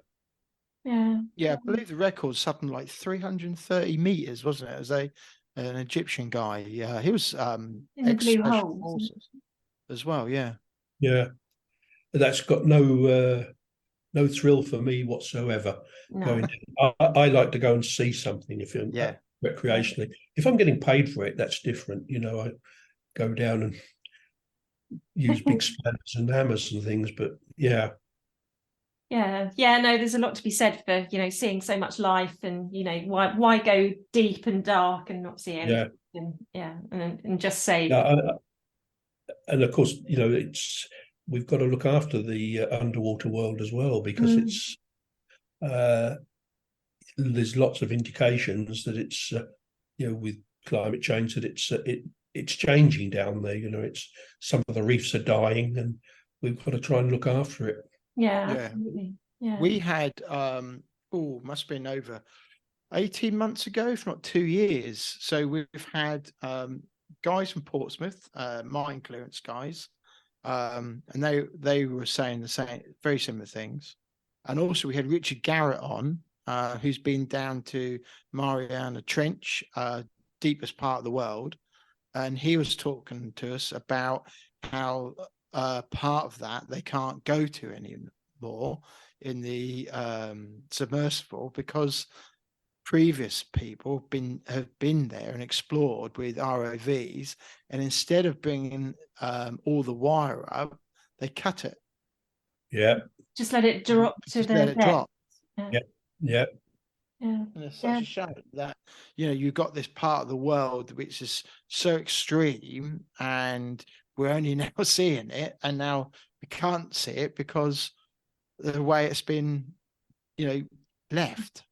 I believe the record's something like 330 meters, wasn't it? As an Egyptian guy, he was in the Blue Hole as well. Yeah, that's got no thrill for me whatsoever. No. I like to go and see something if I'm recreationally. If I'm getting paid for it, that's different. I go down and use big spanners and hammers and things, but no, there's a lot to be said for seeing so much life, and why go deep and dark and not see anything, and just say. And of course, we've got to look after the underwater world as well, because it's there's lots of indications that it's with climate change that it's changing down there. It's some of the reefs are dying, and we've got to try and look after it. Absolutely. We had must have been over 18 months ago, if not 2 years. So we've had guys from Portsmouth, mine clearance guys, and they were saying the same, very similar things. And also we had Richard Garrett on, who's been down to Mariana Trench, deepest part of the world, and he was talking to us about how part of that they can't go to anymore in the submersible, because previous people have been there and explored with ROVs, and instead of bringing all the wire up, they cut it. Just let it drop to the depth. And it's such a shame that you've got this part of the world which is so extreme, and we're only now seeing it, and now we can't see it because of the way it's been left.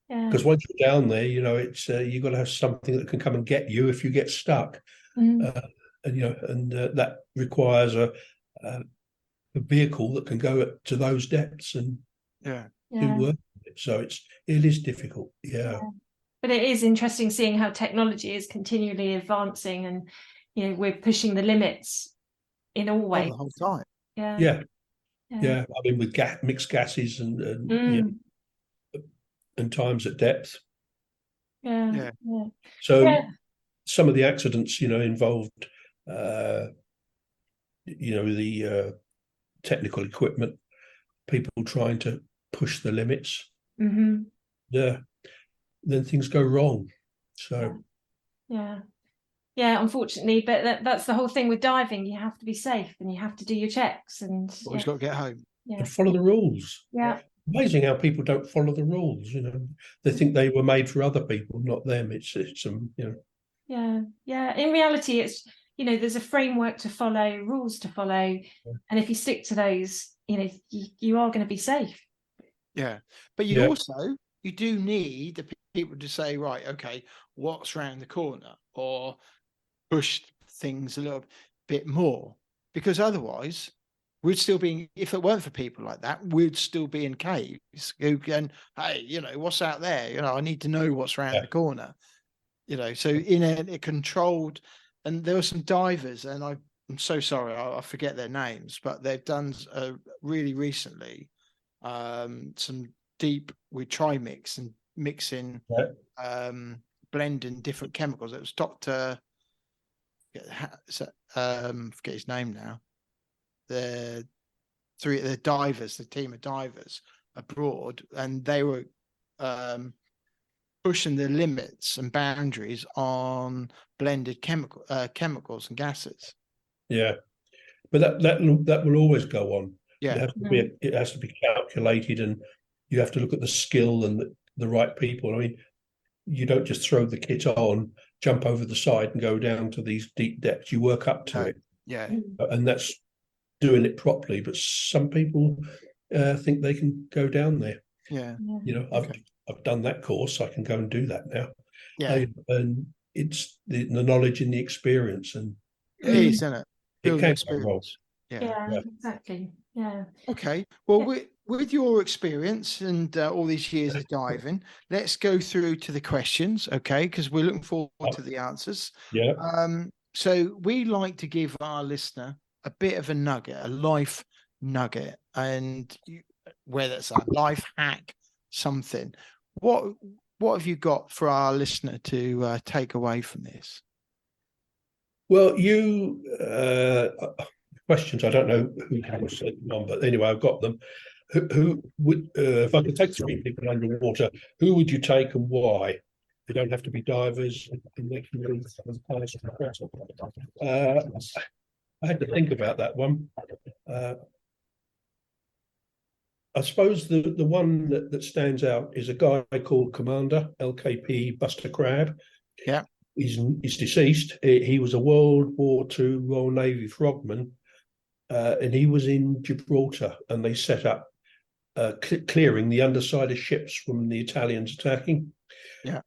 Because once you're down there, it's you've got to have something that can come and get you if you get stuck, and that requires a vehicle that can go to those depths and do work. So it is difficult. But it is interesting seeing how technology is continually advancing, and we're pushing the limits in all ways the whole time. I mean, with mixed gases and times at depth. So some of the accidents involved the technical equipment people trying to push the limits, Mm-hmm. then things go wrong. So yeah, unfortunately, but that's the whole thing with diving. You have to be safe and you have to do your checks, and Always got to get home. and follow the rules. Yeah. Amazing how people don't follow the rules. They think they were made for other people, not them. It's Yeah. In reality, it's there's a framework to follow, rules to follow, and if you stick to those, you are going to be safe. Yeah, but you do need the people to say, right, okay, what's around the corner, or push things a little bit more, because otherwise we'd still be, if it weren't for people like that, we'd still be in caves who can, hey, what's out there? I need to know what's around the corner. So in a controlled, and there were some divers, and I'm so sorry, I forget their names, but they've done really recently some deep with trimix and mixing, blending different chemicals. It was Dr. Forget his name now. The divers, the team of divers abroad, and they were pushing the limits and boundaries on blended chemicals and gases. Yeah, but that will always go on. Yeah, it has to be calculated, and you have to look at the skill and the right people. I mean, you don't just throw the kit on, jump over the side, and go down to these deep depths. You work up to it. Yeah, and that's doing it properly. But some people think they can go down there. Yeah, I've done that course. I can go and do that now. Yeah, and it's the knowledge and the experience, and it is, isn't it? It can go wrong. Yeah, exactly. Yeah. Okay. Well, with your experience and all these years of diving, let's go through to the questions, okay? Because we're looking forward to the answers. Yeah. So we like to give our listener a bit of a nugget, a life nugget, and whether it's a life hack, something. What have you got for our listener to take away from this? Well, questions. I don't know who has said one, but anyway, I've got them. Who would, if I could take 3 people underwater, who would you take and why? They don't have to be divers. I had to think about that one. I suppose the one that stands out is a guy called Commander LKP Buster Crab. Yeah. He's deceased. He was a World War II Royal Navy Frogman, and he was in Gibraltar, and they set up clearing the underside of ships from the Italians attacking. Yeah.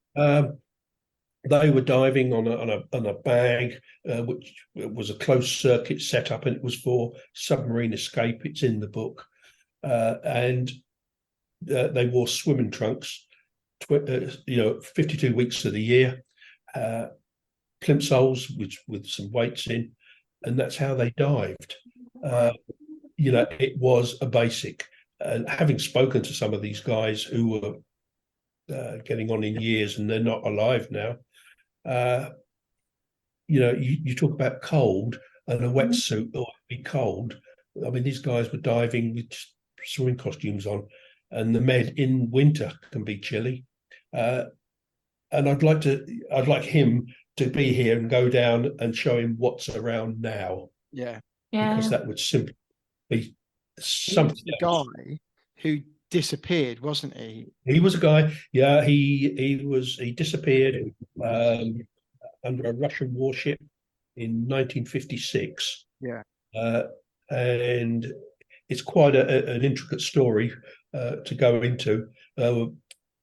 They were diving on a bag, which was a closed circuit setup, and it was for submarine escape. It's in the book, and they wore swimming trunks, 52 weeks of the year. Plimsolls with some weights in, and that's how they dived. It was a basic. And having spoken to some of these guys who were getting on in years and they're not alive now, you talk about cold and a wetsuit or be cold. I mean, these guys were diving with swimming costumes on, and the med in winter can be chilly. And I'd like him to be here and go down and show him what's around now. Yeah. Because that would simply be something. He was the guy who disappeared, wasn't he? He was a guy. Yeah, he disappeared under a Russian warship in 1956. Yeah. And it's quite an intricate story to go into.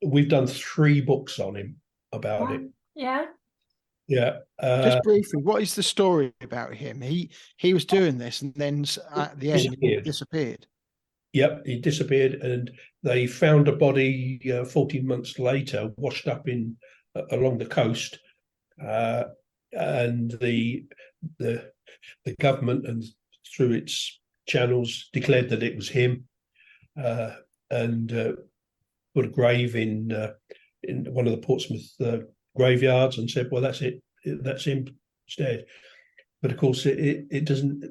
We've done 3 books on him about it. Yeah. Yeah. Just briefly, what is the story about him? He was doing this, and then at the end he disappeared. Yep, he disappeared, and they found a body 14 months later, washed up along the coast, and the government and through its channels declared that it was him, and put a grave in one of the Portsmouth graveyards and said, well, that's it, that's him instead. But of course, it doesn't.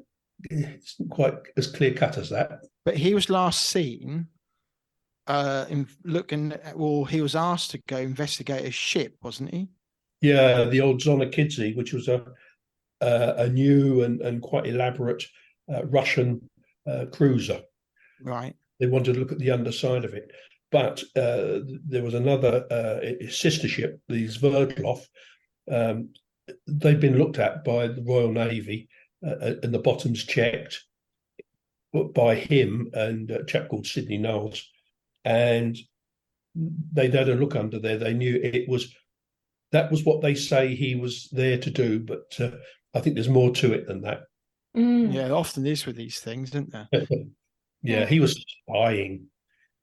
it's not quite as clear cut as that. But he was last seen he was asked to go investigate a ship, wasn't he? Yeah, the old Zonokidze, which was a new and quite elaborate Russian cruiser. Right. They wanted to look at the underside of it. But there was another sister ship, the Sverdlov. They've been looked at by the Royal Navy, and the bottoms checked by him and a chap called Sidney Knowles. And they'd had a look under there. They knew that was what they say he was there to do. But I think there's more to it than that. Yeah, often is with these things, isn't there? Yeah, he was spying.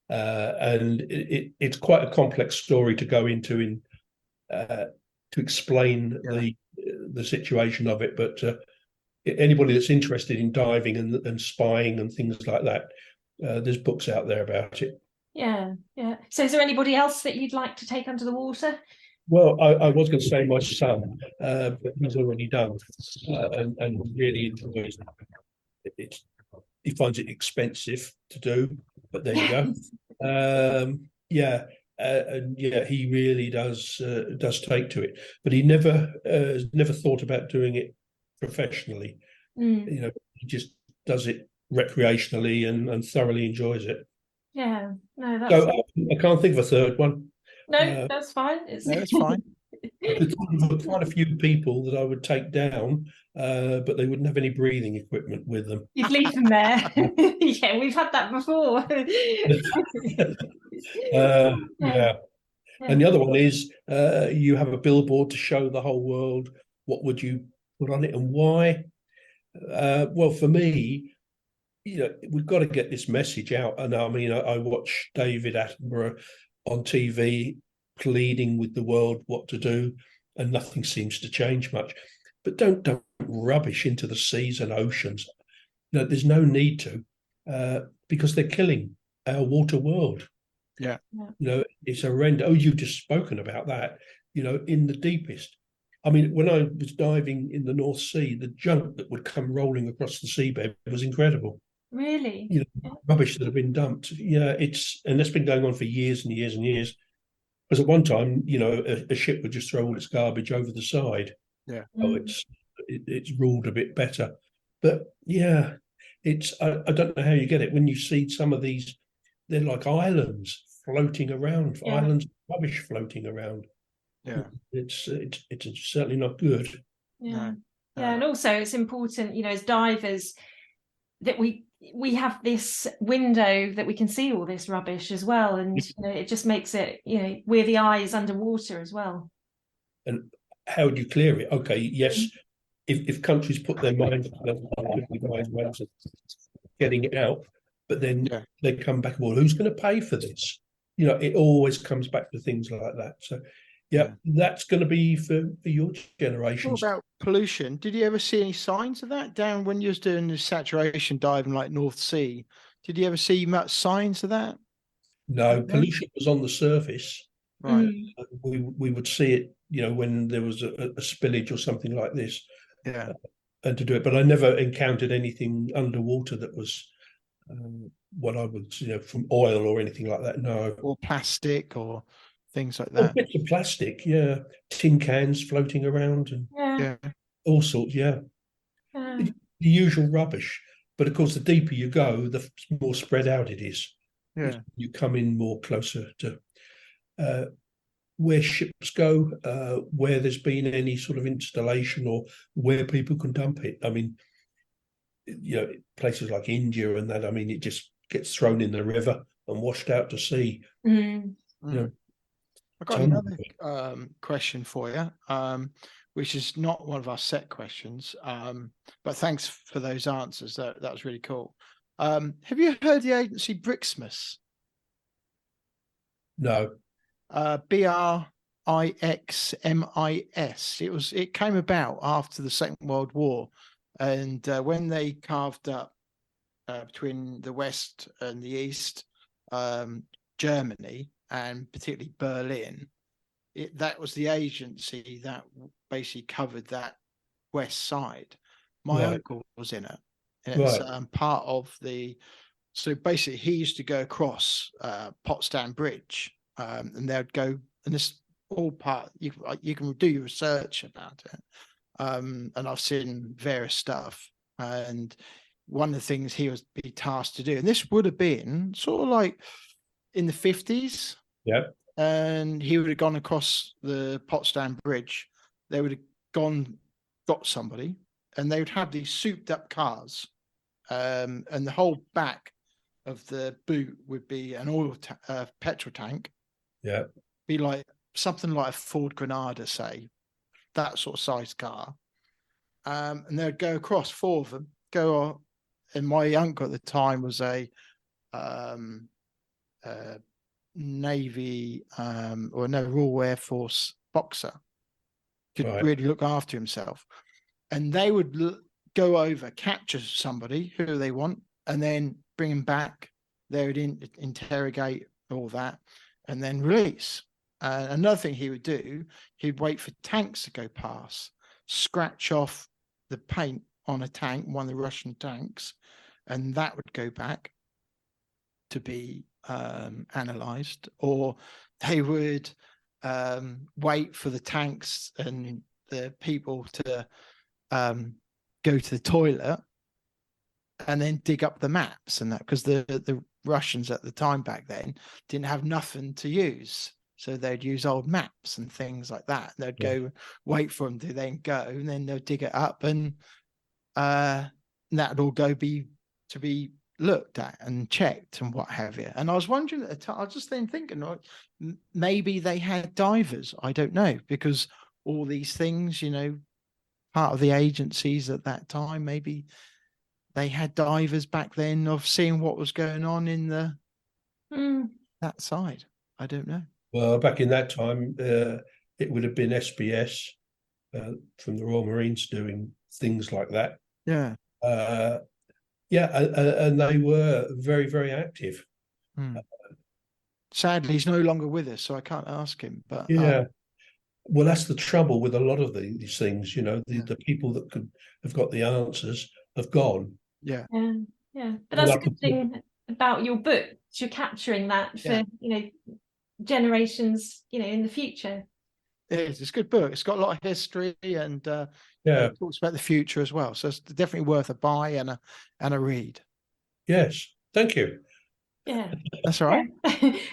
And it's quite a complex story to go into to explain the situation of it. But anybody that's interested in diving and spying and things like that, there's books out there about it. Yeah. So is there anybody else that you'd like to take under the water? Well, I was going to say my son, but he's already done, and really enjoys it. He finds it expensive to do, but there you go. He really does take to it, but he never thought about doing it professionally. He just does it recreationally and thoroughly enjoys it. Yeah, no, that's... So I can't think of a third one. No, that's fine. It's fine. I could think of quite a few people that I would take down, but they wouldn't have any breathing equipment with them. You'd leave them there. Yeah, we've had that before. Yeah. And the other one is you have a billboard to show the whole world. What would you put on it and why? Well, for me, we've got to get this message out. And I mean, I watch David Attenborough on TV pleading with the world what to do, and nothing seems to change much. But don't dump rubbish into the seas and oceans. There's no need to, because they're killing our water world. Yeah. It's horrendous. Oh, you've just spoken about that. In the deepest. I mean, when I was diving in the North Sea, the junk that would come rolling across the seabed was incredible. Really? Rubbish that had been dumped. Yeah, and that's been going on for years and years and years. Because at one time, a ship would just throw all its garbage over the side. Yeah. Oh, it's ruled a bit better. But yeah, I don't know how you get it. When you see some of these, they're like islands floating around, islands of rubbish floating around. Yeah. It's certainly not good. Yeah. Yeah, and also it's important, as divers, that we have this window that we can see all this rubbish as well, and it just makes it, we're the eyes underwater as well. And how do you clear it? Okay, yes, if countries put their minds getting it out, but then they come back, well, who's going to pay for this? It always comes back to things like that. So that's going to be for your generation. What about pollution? Did you ever see any signs of that down when you was doing the saturation diving like North Sea? Did you ever see much signs of that? No, pollution was on the surface. Right. We would see it, when there was a spillage or something like this. Yeah. And to do it, but I never encountered anything underwater that was what I would, from oil or anything like that. No. Or plastic or things like that. Bits of plastic, tin cans floating around and all sorts. The usual rubbish. But of course, the deeper you go, the more spread out it is. Yeah, you come in more closer to where ships go, where there's been any sort of installation or where people can dump it. I mean, places like India and that. I mean, it just gets thrown in the river and washed out to sea. I've got another question for you, which is not one of our set questions, but thanks for those answers. That was really cool. Have you heard the agency Brixmas? No. BRIXMIS. It came about after the Second World War, and when they carved up between the West and the East, Germany, and particularly Berlin, that was the agency that basically covered that west side. My uncle was in it, It's part of the. So basically, he used to go across Potsdam Bridge, and they'd go, and this all part. You can do your research about it, and I've seen various stuff. And one of the things he was be tasked to do, and this would have been sort of like in the 50s. Yeah. And he would have gone across the Potsdam Bridge. They would have got somebody, and they would have these souped up cars, and the whole back of the boot would be an petrol tank. Yeah. Be like something like a Ford Granada, say, that sort of size car. And they'd go across, 4 of them, and my uncle at the time was a Navy Royal Air Force boxer, could really look after himself, and they would go over, capture somebody who they want, and then bring him back. They would interrogate all that, and then release. Another thing he would do, he'd wait for tanks to go past, scratch off the paint on a tank, one of the Russian tanks, and that would go back to be analyzed. Or they would wait for the tanks and the people to go to the toilet and then dig up the maps and that, because the Russians at the time back then didn't have nothing to use, so they'd use old maps and things like that. They'd go wait for them to then go, and then they'll dig it up, and that'd all go to be looked at and checked and what have you. And I was wondering at the time, I was just then thinking, like, maybe they had divers. I don't know, because all these things, part of the agencies at that time, maybe they had divers back then of seeing what was going on in that side. I don't know. Well, back in that time, it would have been SBS from the Royal Marines doing things like that. Yeah. And they were very, very active. Sadly, he's no longer with us, so I can't ask him. But well, that's the trouble with a lot of these things. The people that could have got the answers have gone. Yeah. But that's a good thing about your book. You're capturing that for generations, in the future. It's a good book. It's got a lot of history, and it talks about the future as well. So it's definitely worth a buy and a read. Yes, thank you. Yeah, that's all right.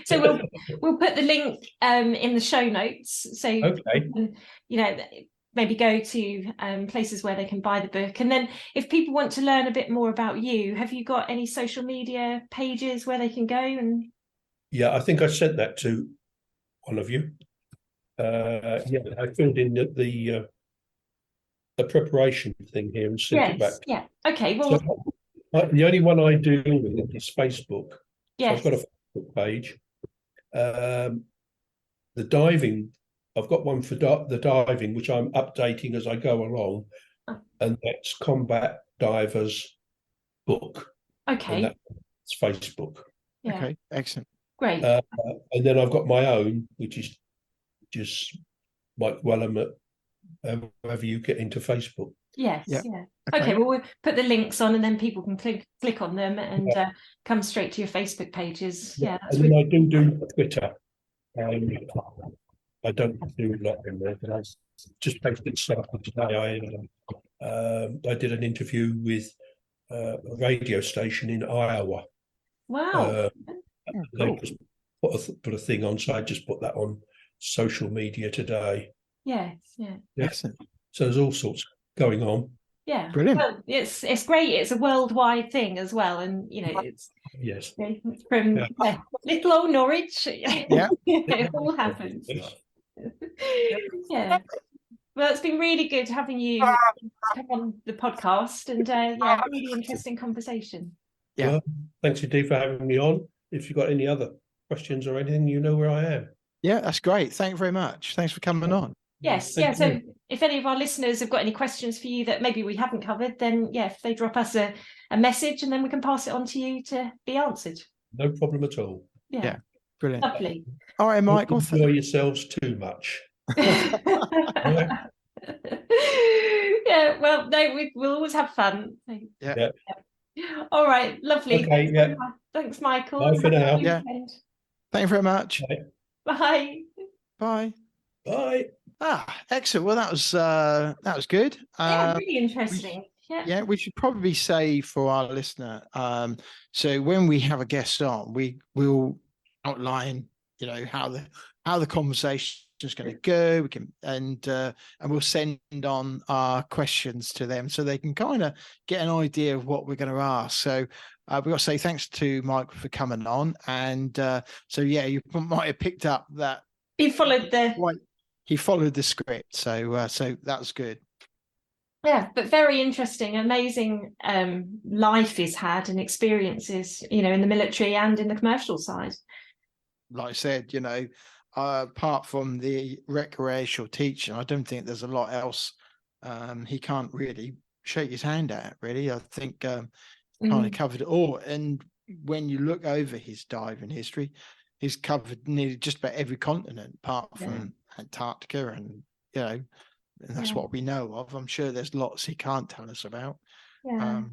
So we'll put the link in the show notes, so you can, maybe go to places where they can buy the book. And then if people want to learn a bit more about you, have you got any social media pages where they can go? And I think I sent that to one of you. I filled in the preparation thing here and sent it back. Yeah. Okay. Well, so, the only one I do with it is Facebook. Yes. So I've got a Facebook page. The diving, I've got one for the diving, which I'm updating as I go along, and that's Combat Divers Book. Okay. And that's Facebook. Yeah. Okay. Excellent. Great. And then I've got my own, which is just Mike Welham at however you get into Facebook. Yes. Yeah. Okay. Well, we'll put the links on, and then people can click on them and come straight to your Facebook pages. Yeah. That's and then I do Twitter. I don't do a lot in there, but I just posted something today. I did an interview with a radio station in Iowa. Wow. They just put a thing on, so I just put that on social media today. Yes. Yeah. Excellent. So there's all sorts going on. Yeah, brilliant. Well, it's great. It's a worldwide thing as well, and it's from little old Norwich. It all happens. Yeah. Well, it's been really good having you come on the podcast, and really interesting conversation. Yeah. Well, thanks indeed for having me on. If you've got any other questions or anything, you know where I am. Yeah, that's great. Thank you very much. Thanks for coming on. Yes, so if any of our listeners have got any questions for you that maybe we haven't covered, then if they drop us a message, and then we can pass it on to you to be answered. No problem at all. Yeah, brilliant. Lovely. All right, Michael. Don't enjoy yourselves too much. Yeah, well, no, we'll always have fun. Yeah. All right, lovely. Okay, yeah. Thanks, Michael. Bye for now. Yeah. Thank you very much. Bye. Bye. Bye. Excellent. Well, that was good. Yeah, really interesting. Yeah, we should probably say for our listener, so when we have a guest on, we'll outline, how the conversation is going to go. We can and we'll send on our questions to them so they can kind of get an idea of what we're going to ask. So we've got to say thanks to Mike for coming on, and so yeah, you might have picked up that he followed the script, so that was good. Yeah, but very interesting, amazing life he's had and experiences, in the military and in the commercial side. Like I said, apart from the recreational teaching, I don't think there's a lot else he can't really shake his hand at, really. I think kind of covered it all. And when you look over his diving history, he's covered nearly just about every continent, apart from Antarctica, and that's what we know of. I'm sure there's lots he can't tell us about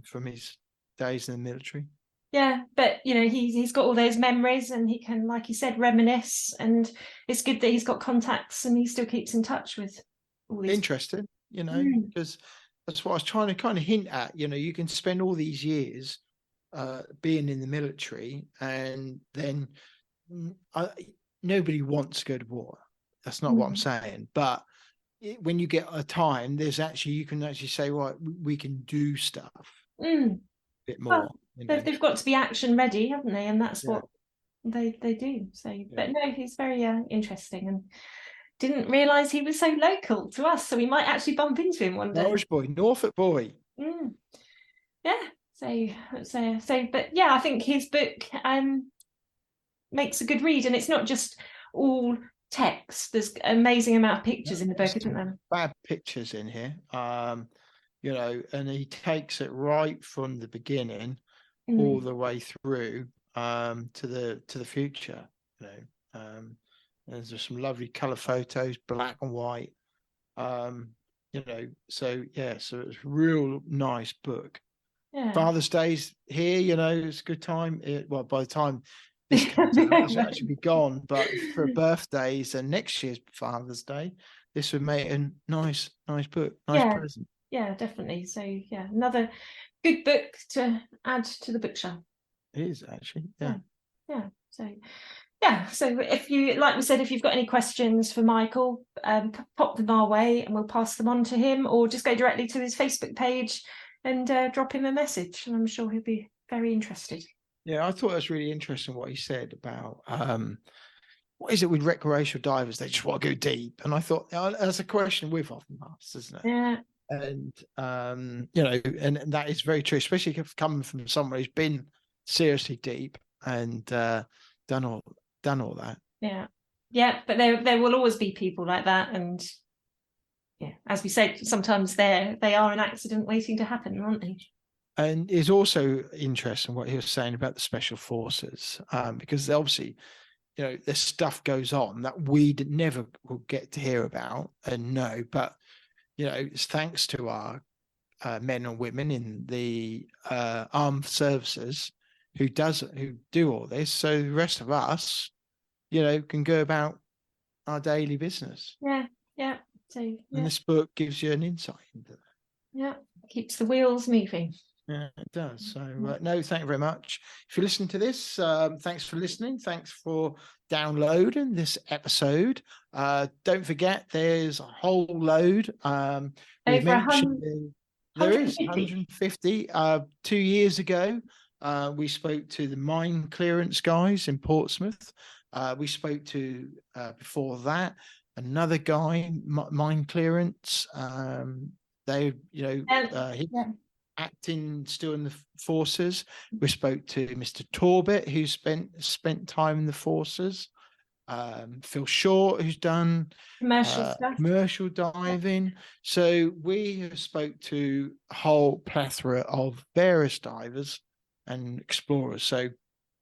from his days in the military. Yeah, but he's got all those memories, and he can, like you said, reminisce. And it's good that he's got contacts and he still keeps in touch with all these. Interesting, because that's what I was trying to kind of hint at. You can spend all these years being in the military, and then nobody wants to go to war. That's not what I'm saying, but when you get a time, you can actually say, right, we can do stuff a bit more. Well, they've got to be action ready, haven't they? And that's what they do. So, but no, he's very interesting, and didn't realise he was so local to us. So we might actually bump into him one day. Norfolk boy. Yeah. So, but yeah, I think his book makes a good read, and it's not just all text. There's an amazing amount of pictures in the book, isn't there? Bad pictures in here, and he takes it right from the beginning all the way through to the future. There's just some lovely color photos, black and white. So it's a real nice book. Father's Day's here, it's a good time. By the time this comes out, it's actually be gone, but for birthdays and next year's Father's Day, this would make a nice book, present. Yeah, definitely. So another good book to add to the bookshelf. It is actually. So if you, like we said, if you've got any questions for Michael, pop them our way and we'll pass them on to him, or just go directly to his Facebook page and drop him a message, and I'm sure he'll be very interested. Yeah, I thought it was really interesting what he said about what is it with recreational divers? They just want to go deep, and I thought that's a question we've often asked, isn't it? Yeah. And and that is very true, especially if coming from someone who's been seriously deep and done all that. Yeah, but there will always be people like that, and as we said, sometimes they are an accident waiting to happen, aren't they? And it's also interesting what he was saying about the special forces, because obviously, there's stuff goes on that we never will get to hear about and know, but it's thanks to our men and women in the armed services who do all this, so the rest of us, can go about our daily business. Yeah. So, and this book gives you an insight into that. Yeah, keeps the wheels moving. Yeah, it does. So no, thank you very much. If you're listening to this, thanks for listening. Thanks for downloading this episode. Don't forget, there's a whole load. We mentioned there is 150. 2 years ago, we spoke to the mine clearance guys in Portsmouth. We spoke to before that another guy, mine clearance. Acting still in the forces. We spoke to Mr. Torbett, who spent time in the forces. Phil Short, who's done commercial diving. So we have spoke to a whole plethora of various divers and explorers. So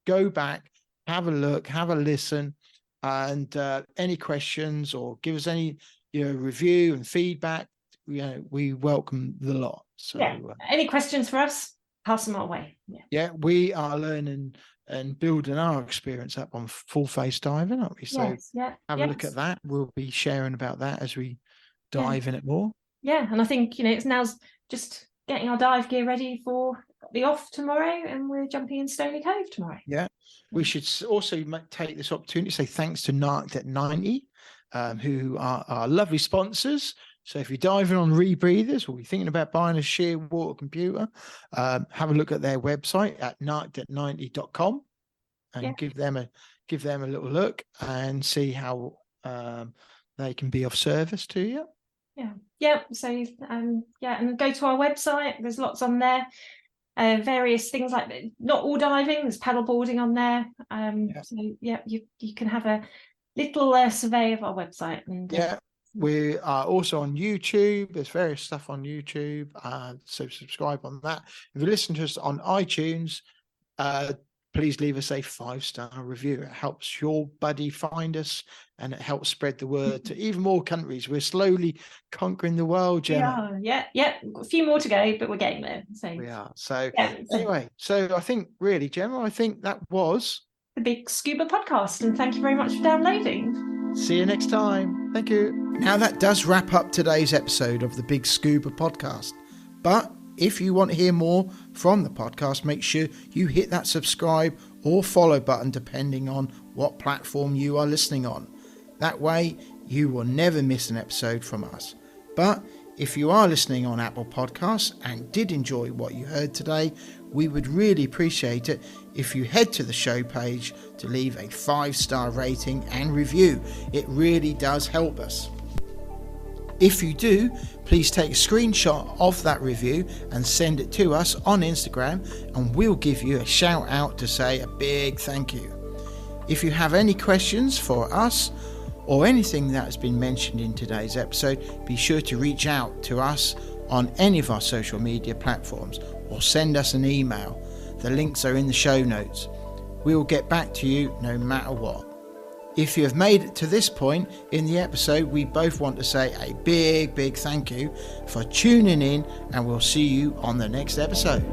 go back, have a look, have a listen, and any questions or give us any review and feedback. We welcome the lot. So any questions for us, pass them our way. Yeah, we are learning and building our experience up on full face diving, aren't we? So have a look at that. We'll be sharing about that as we dive in it more. Yeah, and I think, it's now just getting our dive gear ready for the off tomorrow, and we're jumping in Stony Cove tomorrow. Yeah, we should also take this opportunity to say thanks to Naval Elite 90, who are our lovely sponsors. So if you're diving on rebreathers or you're thinking about buying a sheer water computer, have a look at their website at naval-90.com and give them a little look and see how they can be of service to you. So and go to our website. There's lots on there, various things like not all diving. There's paddle boarding on there. So you can have a little survey of our website. And we are also on YouTube. There's various stuff on YouTube, so subscribe on that. If you listen to us on iTunes, please leave us a 5-star review. It helps your buddy find us, and it helps spread the word to even more countries. We're slowly conquering the world, Gemma. Yeah. A few more to go, but we're getting there. So we are. So anyway, so I think really, Gemma, I think that was the BiG Scuba Podcast, and thank you very much for downloading. See you next time. Thank you. Now that does wrap up today's episode of the BiG Scuba Podcast. But if you want to hear more from the podcast, make sure you hit that subscribe or follow button depending on what platform you are listening on. That way you will never miss an episode from us. But if you are listening on Apple Podcasts and did enjoy what you heard today, we would really appreciate it if you head to the show page to leave a 5-star rating and review. It really does help us. If you do, please take a screenshot of that review and send it to us on Instagram, and we'll give you a shout out to say a big thank you. If you have any questions for us or anything that has been mentioned in today's episode, be sure to reach out to us on any of our social media platforms or send us an email. The links are in the show notes. We will get back to you no matter what. If you have made it to this point in the episode, we both want to say a big thank you for tuning in, and we'll see you on the next episode.